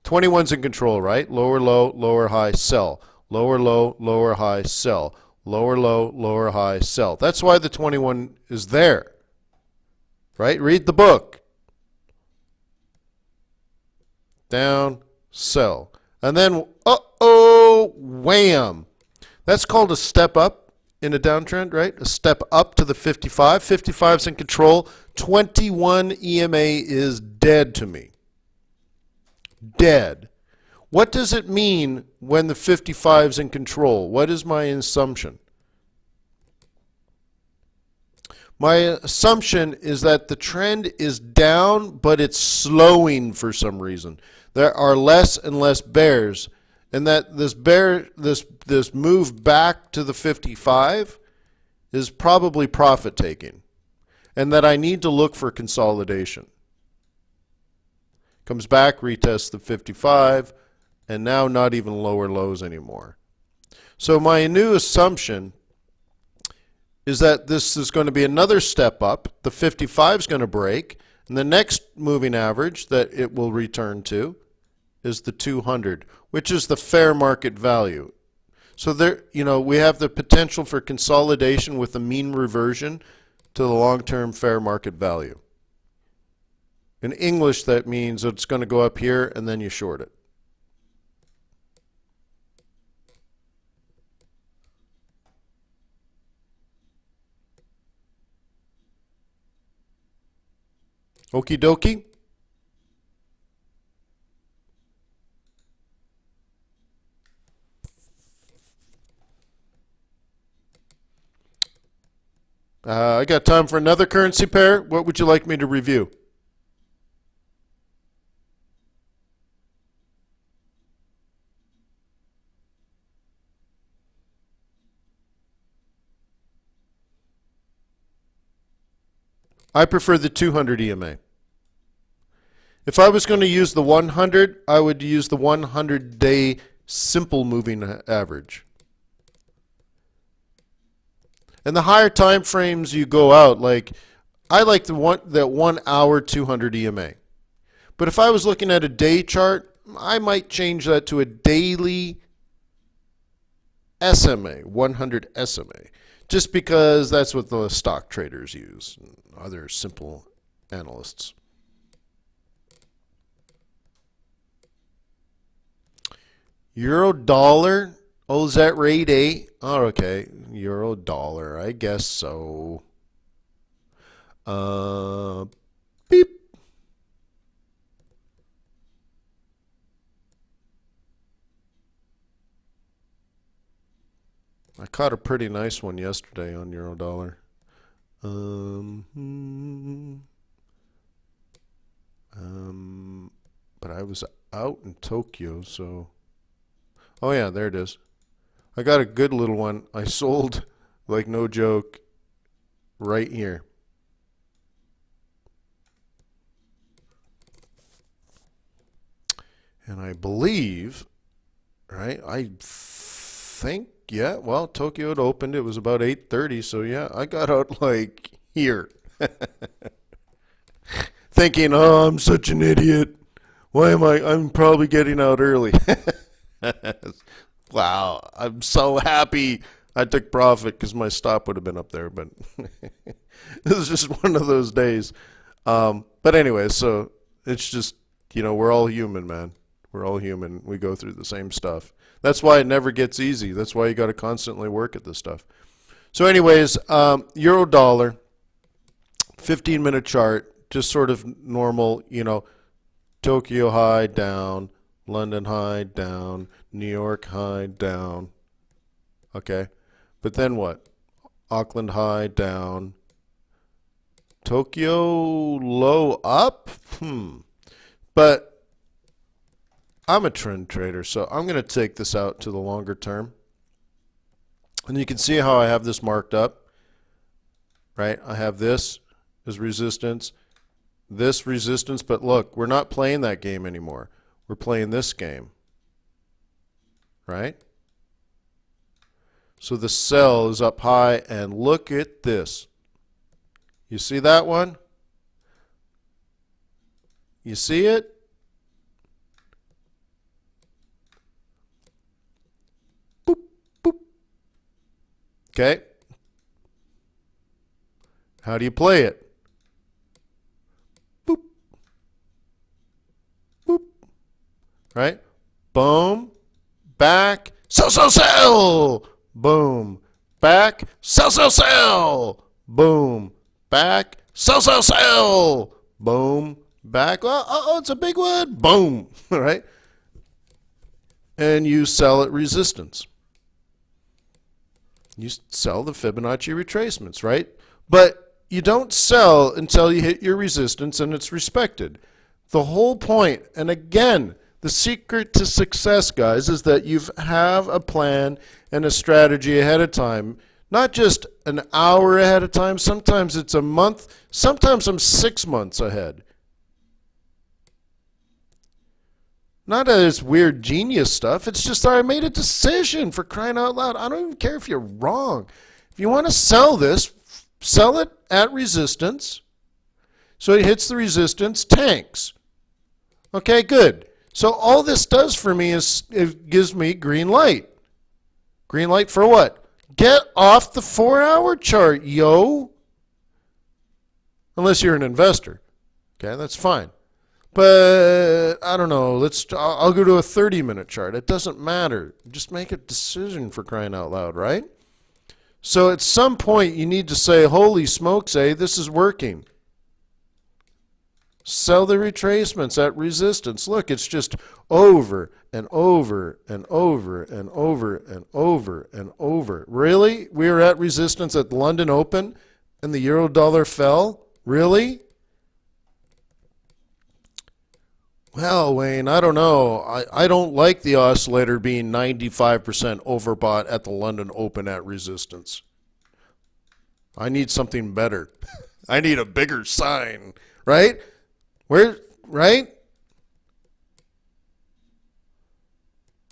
S1: 21's in control, right? Lower low, lower high, sell. Lower low, lower high, sell. Lower low, lower high, sell. That's why the 21 is there. Right? Read the book. Down, sell. And then, uh-oh, wham. That's called a step up in a downtrend, right? A step up to the 55. 55's in control. 21 EMA is dead to me. Dead. What does it mean when the 55's in control? What is my assumption? My assumption is that the trend is down, but it's slowing for some reason. There are less and less bears, and that this move back to the 55 is probably profit taking, and that I need to look for consolidation. Comes back, retests the 55, and now not even lower lows anymore. So my new assumption is that this is going to be another step up. The 55 is going to break, and the next moving average that it will return to is the 200, which is the fair market value. So there, we have the potential for consolidation with a mean reversion to the long-term fair market value. In English, that means it's going to go up here and then you short it. Okie dokie. I got time for another currency pair. What would you like me to review? I prefer the 200 EMA. If I was going to use the 100, I would use the 100-day simple moving average. And the higher time frames you go out, like I like that 1 hour 200 EMA. But if I was looking at a day chart, I might change that to a daily SMA, 100 SMA, just because that's what the stock traders use, and other simple analysts. Euro dollar. Oh, is that rate A? Oh, okay. Euro dollar. I guess so. Beep. I caught a pretty nice one yesterday on euro dollar. But I was out in Tokyo, so. Oh yeah, there it is. I got a good little one. I sold, like no joke, right here. And I believe, right, I think, yeah, well, Tokyo had opened. It was about 8:30, so yeah, I got out like here. Thinking, oh, I'm such an idiot. Why am I'm probably getting out early. Wow, I'm so happy I took profit because my stop would have been up there, but this is just one of those days. But anyway, so it's just, we're all human, man. We're all human. We go through the same stuff. That's why it never gets easy. That's why you got to constantly work at this stuff. So anyways, euro dollar, 15-minute chart, just sort of normal, Tokyo high, down, London high, down, New York high, down. Okay. But then what? Auckland high, down. Tokyo low, up? But I'm a trend trader, so I'm going to take this out to the longer term. And you can see how I have this marked up. Right? I have this as resistance, this resistance, but look, we're not playing that game anymore. We're playing this game, right? So the sell is up high, and look at this. You see that one? You see it? Boop, boop. Okay. How do you play it? Boop. Boop. Right? Boom. Back. Sell, sell, sell. Boom. Back. Sell, sell, sell. Boom. Back. Sell, sell, sell. Boom. Back. Oh, it's a big one. Boom. Right? And you sell at resistance. You sell the Fibonacci retracements, right? But you don't sell until you hit your resistance and it's respected. The whole point, and again, the secret to success, guys, is that you have a plan and a strategy ahead of time. Not just an hour ahead of time. Sometimes it's a month. Sometimes I'm 6 months ahead. Not as weird genius stuff. It's just I made a decision, for crying out loud. I don't even care if you're wrong. If you want to sell this, sell it at resistance. So it hits the resistance, tanks. Okay, good. So all this does for me is it gives me green light. Green light for what? Get off the 4-hour chart, yo. Unless you're an investor. Okay, that's fine. But I don't know. I'll go to a 30-minute chart. It doesn't matter. Just make a decision, for crying out loud, right? So at some point you need to say, holy smokes, this is working. Sell the retracements at resistance. Look, it's just over and over and over and over and over and over. Really? We were at resistance at the London Open and the euro dollar fell? Really? Well, Wayne, I don't know. I don't like the oscillator being 95% overbought at the London Open at resistance. I need something better. I need a bigger sign, right? Right?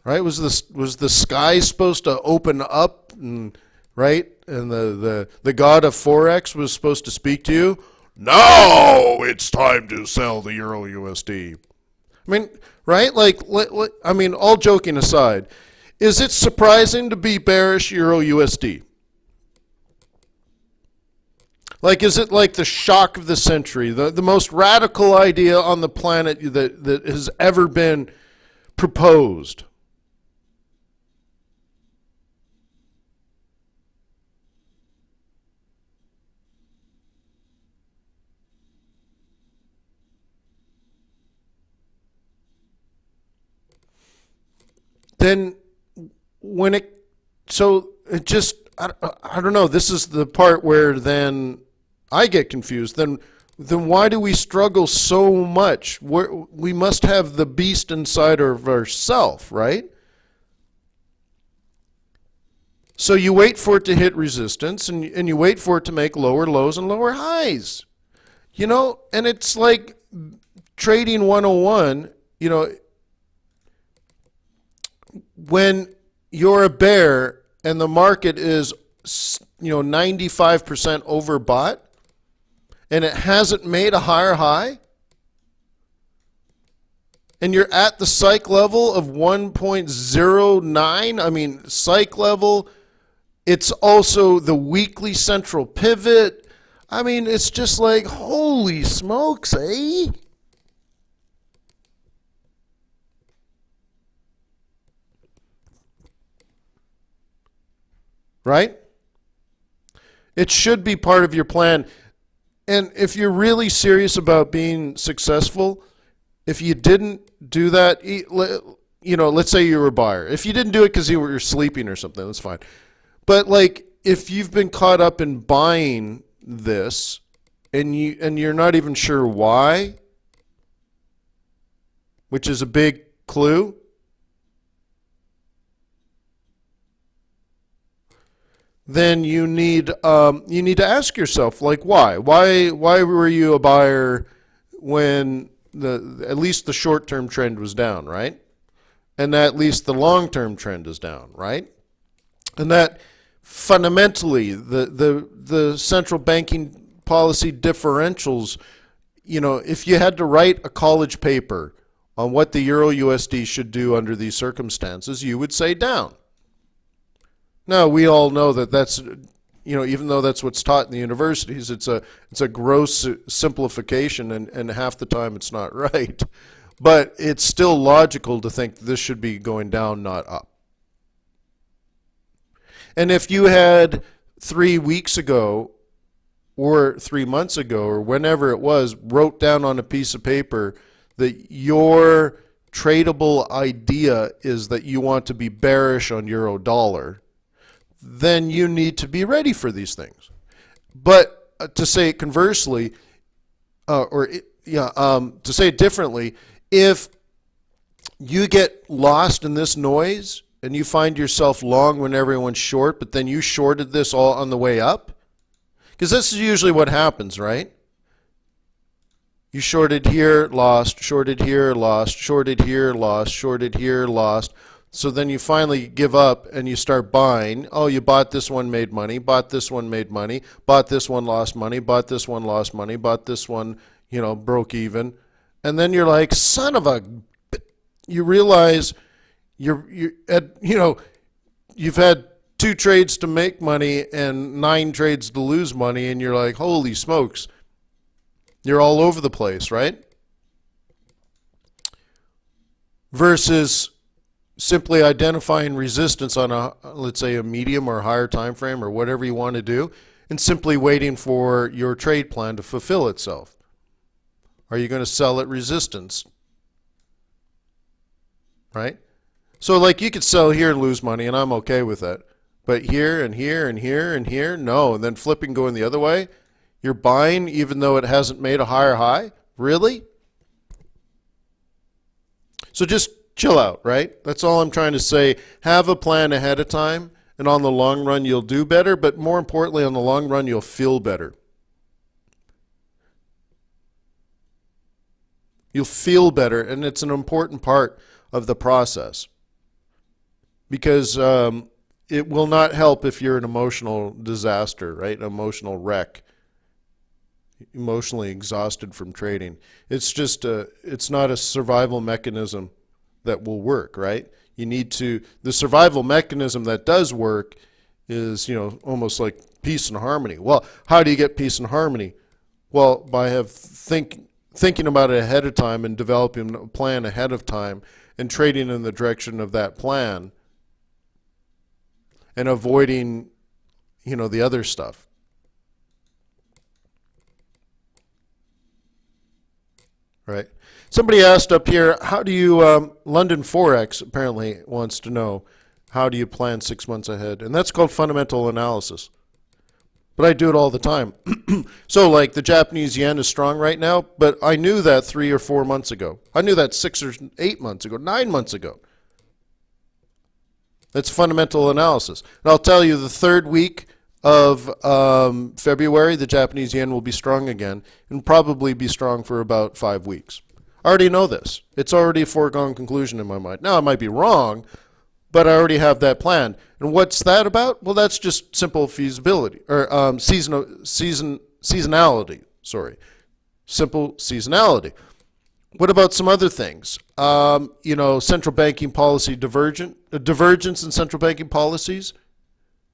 S1: Right? Was the sky supposed to open up and right? And the god of Forex was supposed to speak to you? Now it's time to sell the Euro USD. I mean, right? I mean, all joking aside, is it surprising to be bearish Euro USD? Like, is it like the shock of the century, the most radical idea on the planet that has ever been proposed? Then I don't know, this is the part where then I get confused. Then why do we struggle so much? We must have the beast inside of ourself, right? So you wait for it to hit resistance and you wait for it to make lower lows and lower highs. You know, and it's like trading 101, you know, when you're a bear and the market is, 95% overbought and it hasn't made a higher high, and you're at the psych level of 1.09, I mean, psych level, it's also the weekly central pivot. I mean, it's just like, holy smokes, eh? Right? It should be part of your plan. And if you're really serious about being successful, if you didn't do that, let's say you were a buyer. If you didn't do it because you were sleeping or something, that's fine. But like, if you've been caught up in buying this and you're not even sure why, which is a big clue, then you need to ask yourself, like, why were you a buyer when at least the short-term trend was down, right? And at least the long-term trend is down, right? And that fundamentally the central banking policy differentials, if you had to write a college paper on what the Euro USD should do under these circumstances, you would say down. Now, we all know that that's, even though that's what's taught in the universities, it's a gross simplification, and half the time it's not right. But it's still logical to think this should be going down, not up. And if you had 3 weeks ago or 3 months ago or whenever it was, wrote down on a piece of paper that your tradable idea is that you want to be bearish on euro dollar, then you need to be ready for these things. But to say it conversely, to say it differently, if you get lost in this noise and you find yourself long when everyone's short, but then you shorted this all on the way up, because this is usually what happens, right? You shorted here, lost, shorted here, lost, shorted here, lost, shorted here, lost. So then you finally give up and you start buying. Oh, you bought this one, made money, bought this one, made money, bought this one, lost money, bought this one, lost money, bought this one, broke even. And then you're like, son of a... you realize you've had 2 trades to make money and 9 trades to lose money, and you're like, holy smokes, you're all over the place, right? Versus simply identifying resistance on let's say a medium or higher time frame or whatever you want to do, and simply waiting for your trade plan to fulfill itself. Are you going to sell at resistance? Right? So like you could sell here and lose money, and I'm okay with that. But here and here and here and here, no. And then flipping going the other way, you're buying even though it hasn't made a higher high? Really? So just chill out, right? That's all I'm trying to say. Have a plan ahead of time, and on the long run you'll do better, but more importantly, on the long run you'll feel better. You'll feel better, and it's an important part of the process, because it will not help if you're an emotional disaster, right? An emotional wreck, emotionally exhausted from trading. It's just it's not a survival mechanism that will work, right? You need to, the survival mechanism that does work is, almost like peace and harmony. Well, how do you get peace and harmony? Well, by thinking about it ahead of time and developing a plan ahead of time and trading in the direction of that plan and avoiding, the other stuff. Right? Somebody asked up here, how do you, London Forex apparently wants to know, how do you plan 6 months ahead? And that's called fundamental analysis. But I do it all the time. So like the Japanese yen is strong right now, but I knew that 3 or 4 months ago. I knew that 6 or 8 months ago, 9 months ago. That's fundamental analysis. And I'll tell you, the 3rd week of February, the Japanese yen will be strong again, and probably be strong for about 5 weeks. I already know this. It's already a foregone conclusion in my mind. Now, I might be wrong, but I already have that planned. And what's that about? Well, that's just simple feasibility, or seasonality. Sorry, simple seasonality. What about some other things? Central banking policy divergence in central banking policies,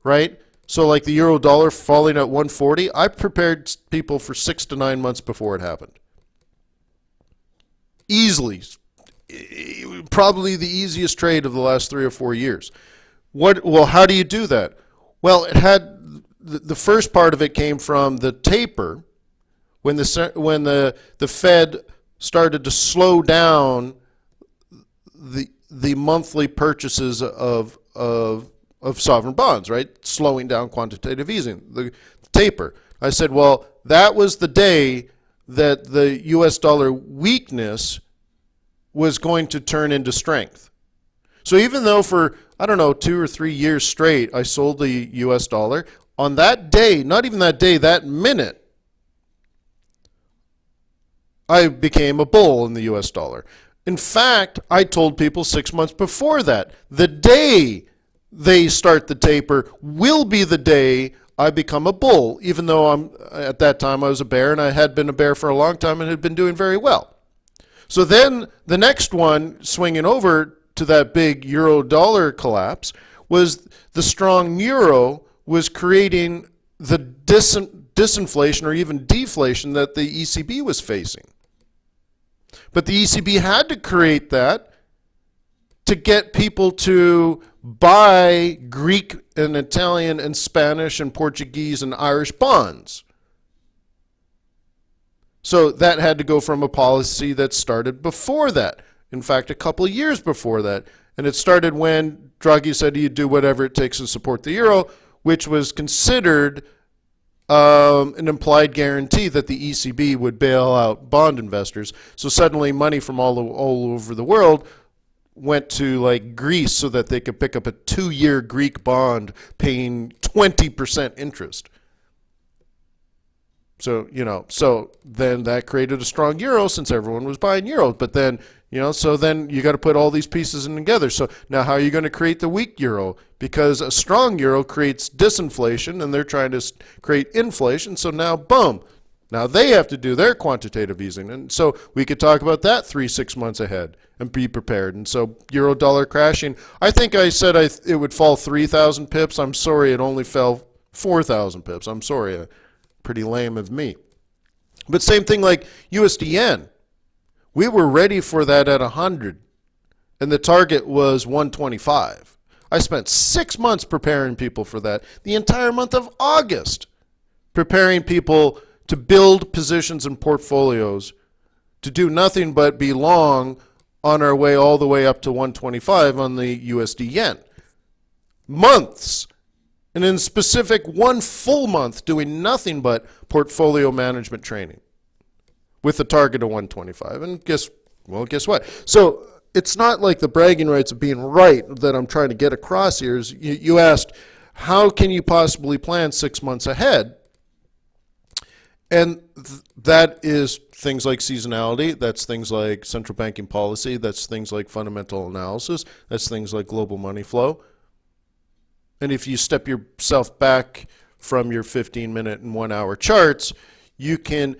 S1: right? So like the euro dollar falling at 140, I prepared people for 6 to 9 months before it happened. Easily. Probably the easiest trade of the last 3 or 4 years. Well, how do you do that? Well, it had the first part of it came from the taper when the Fed started to slow down the monthly purchases of sovereign bonds, right? Slowing down quantitative easing, the taper. I said, well, that was the day that the US dollar weakness was going to turn into strength. So even though for, 2 or 3 years straight, I sold the US dollar, on that day, not even that day, that minute, I became a bull in the US dollar. In fact, I told people 6 months before that, the day they start the taper will be the day I become a bull, even though at that time I was a bear, and I had been a bear for a long time and had been doing very well. So then the next one, swinging over to that big euro dollar collapse, was the strong euro was creating the disinflation or even deflation that the ECB was facing. But the ECB had to create that to get people to buy Greek and Italian and Spanish and Portuguese and Irish bonds. So that had to go from a policy that started before that. In fact, a couple of years before that. And it started when Draghi said he'd do whatever it takes to support the euro, which was considered an implied guarantee that the ECB would bail out bond investors. So suddenly money from all over the world went to like Greece so that they could pick up a 2-year Greek bond paying 20% interest. So, so then that created a strong euro since everyone was buying euros. But then, so then you got to put all these pieces in together. So now how are you going to create the weak euro? Because a strong euro creates disinflation and they're trying to create inflation. So now, boom, Now they have to do their quantitative easing. And so we could talk about that 3-6 months ahead and be prepared. And so euro dollar crashing, I think I said it would fall 3,000 pips. I'm sorry, it only fell 4,000 pips. I'm sorry, pretty lame of me. But same thing like USD yen. We were ready for that at 100, and the target was 125. I spent 6 months preparing people for that, the entire month of August, preparing people to build positions and portfolios, to do nothing but be long on our way all the way up to 125 on the USD yen. Months, and in specific 1 full month doing nothing but portfolio management training with a target of 125. And guess what? So it's not like the bragging rights of being right that I'm trying to get across here. Is you asked, how can you possibly plan 6 months ahead? And that is things like seasonality, that's things like central banking policy, that's things like fundamental analysis, that's things like global money flow. And if you step yourself back from your 15-minute and 1-hour charts, you can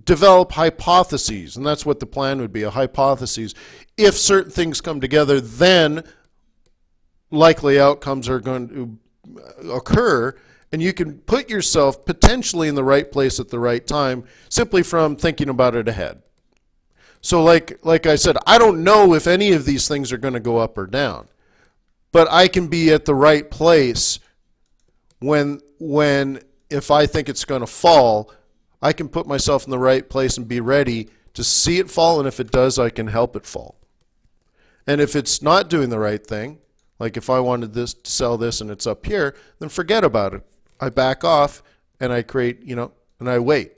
S1: develop hypotheses, and that's what the plan would be, a hypothesis. If certain things come together, then likely outcomes are going to occur, and you can put yourself potentially in the right place at the right time simply from thinking about it ahead. So like I said, I don't know if any of these things are going to go up or down, but I can be at the right place when if I think it's going to fall, I can put myself in the right place and be ready to see it fall, and if it does, I can help it fall. And if it's not doing the right thing, like if I wanted to sell this and it's up here, then forget about it. I back off and I create, and I wait.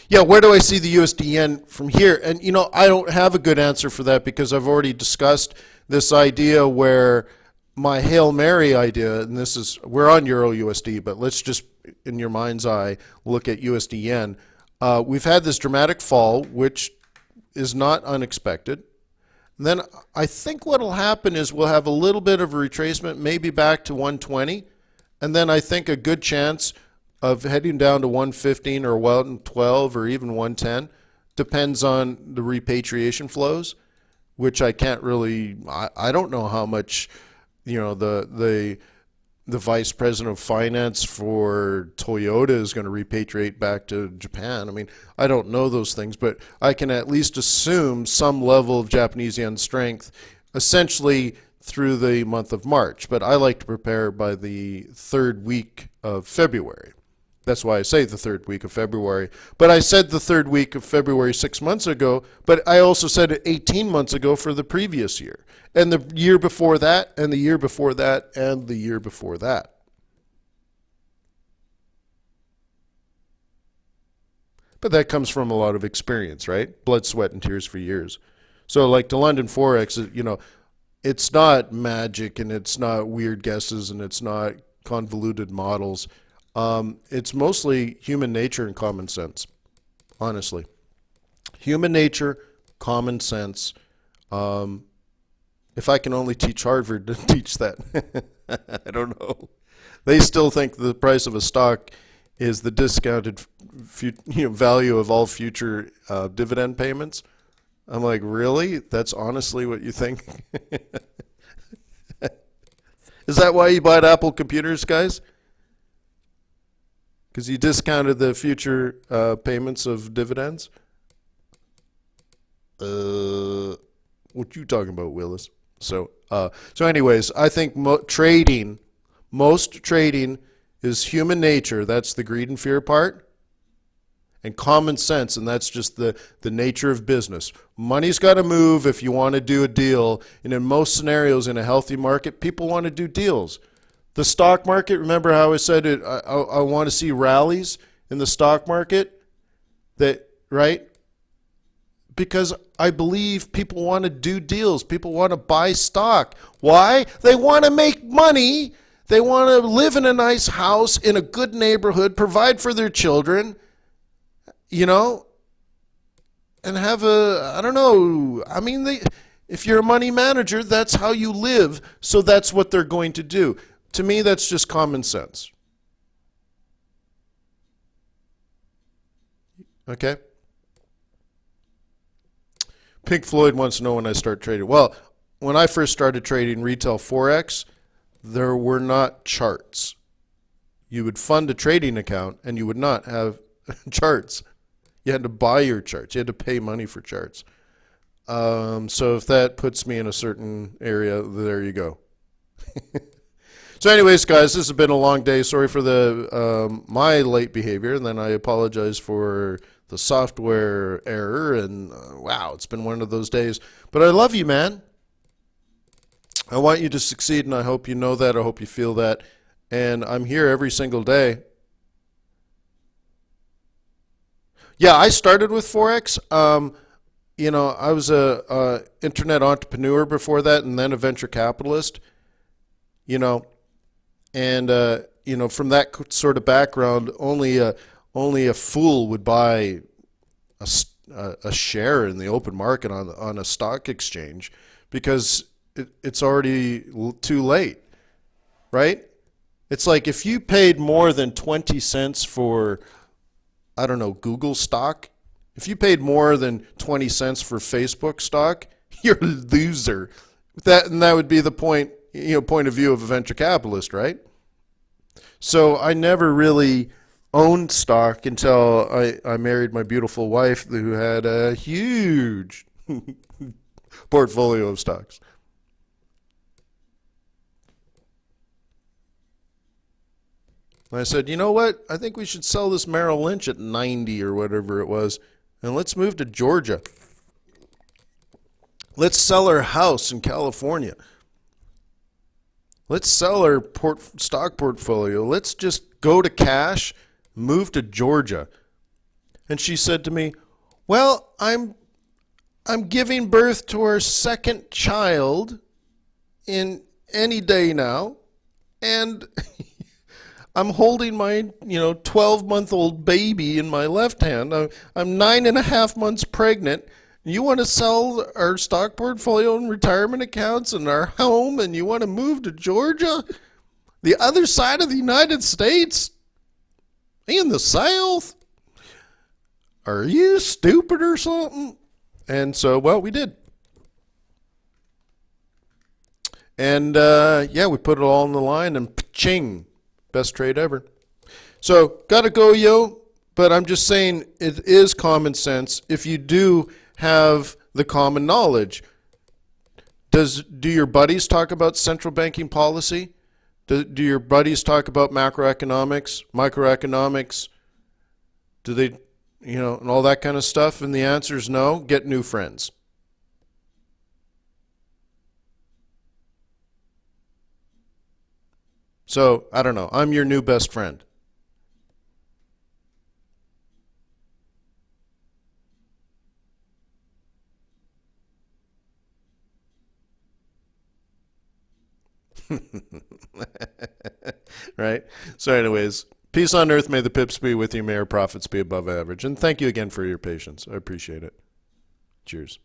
S1: Yeah, where do I see the USD yen from here? And, I don't have a good answer for that because I've already discussed this idea where my Hail Mary idea, and we're on Euro USD, but let's just, in your mind's eye, look at USD yen. We've had this dramatic fall, which is not unexpected. And then I think what will happen is we'll have a little bit of a retracement, maybe back to 120, and then I think a good chance of heading down to 115 or 112 or even 110. Depends on the repatriation flows, which I can't really, I don't know how much, the vice president of finance for Toyota is going to repatriate back to Japan. I mean, I don't know those things, but I can at least assume some level of Japanese yen strength essentially through the month of March. But I like to prepare by the 3rd week of February. That's why I say the 3rd week of February. But I said the 3rd week of February 6 months ago, but I also said it 18 months ago for the previous year. And the year before that, and the year before that, and the year before that. But that comes from a lot of experience, right? Blood, sweat, and tears for years. So like the London Forex, it's not magic, and it's not weird guesses, and it's not convoluted models. It's mostly human nature and common sense, honestly. Human nature, common sense. If I can only teach Harvard to teach that, I don't know. They still think the price of a stock is the discounted value of all future dividend payments. I'm like, really? That's honestly what you think? Is that why you bought Apple computers, guys? Because you discounted the future payments of dividends? What you talking about, Willis? So anyways, I think most trading is human nature. That's the greed and fear part. And common sense, and that's just the nature of business. Money's got to move if you want to do a deal. And in most scenarios in a healthy market, people want to do deals. The stock market, remember how I said it, I want to see rallies in the stock market? Right? Because I believe people want to do deals. People want to buy stock. Why? They want to make money. They want to live in a nice house, in a good neighborhood, provide for their children, and have if you're a money manager, that's how you live. So that's what they're going to do. To me, that's just common sense. Okay? Pink Floyd wants to know when I start trading. Well, when I first started trading retail Forex, there were not charts. You would fund a trading account and you would not have charts. You had to buy your charts. You had to pay money for charts. So if that puts me in a certain area, there you go. So anyways, guys, this has been a long day. Sorry for the my late behavior, and then I apologize for the software error. And wow, it's been one of those days. But I love you, man. I want you to succeed, and I hope you know that. I hope you feel that. And I'm here every single day. Yeah, I started with Forex. You know, I was a internet entrepreneur before that, and then a venture capitalist. You know, and you know, from that sort of background, only a fool would buy a share in the open market on a stock exchange, because it's already too late, right? It's like if you paid more than 20 cents for, I don't know, Google stock. If you paid more than 20 cents for Facebook stock, you're a loser. And that would be the point, point of view of a venture capitalist, right? So I never really owned stock until I married my beautiful wife, who had a huge portfolio of stocks. And I said, you know what? I think we should sell this Merrill Lynch at 90 or whatever it was, and let's move to Georgia. Let's sell our house in California. Let's sell our stock portfolio. Let's just go to cash, move to Georgia. And she said to me, well, I'm giving birth to our second child in any day now, and I'm holding my 12-month-old baby in my left hand. I'm 9.5 months pregnant. You want to sell our stock portfolio and retirement accounts and our home, and you want to move to Georgia, the other side of the United States, in the South? Are you stupid or something? And so, well, we did. And yeah, we put it all on the line, and pa-ching, best trade ever. So, gotta go, yo. But I'm just saying, it is common sense if you do have the common knowledge. Do your buddies talk about central banking policy? Do your buddies talk about macroeconomics, microeconomics? Do they, and all that kind of stuff? And the answer is no. Get new friends. So, I don't know. I'm your new best friend. Right? So anyways, peace on earth. May the pips be with you. May our profits be above average. And thank you again for your patience. I appreciate it. Cheers.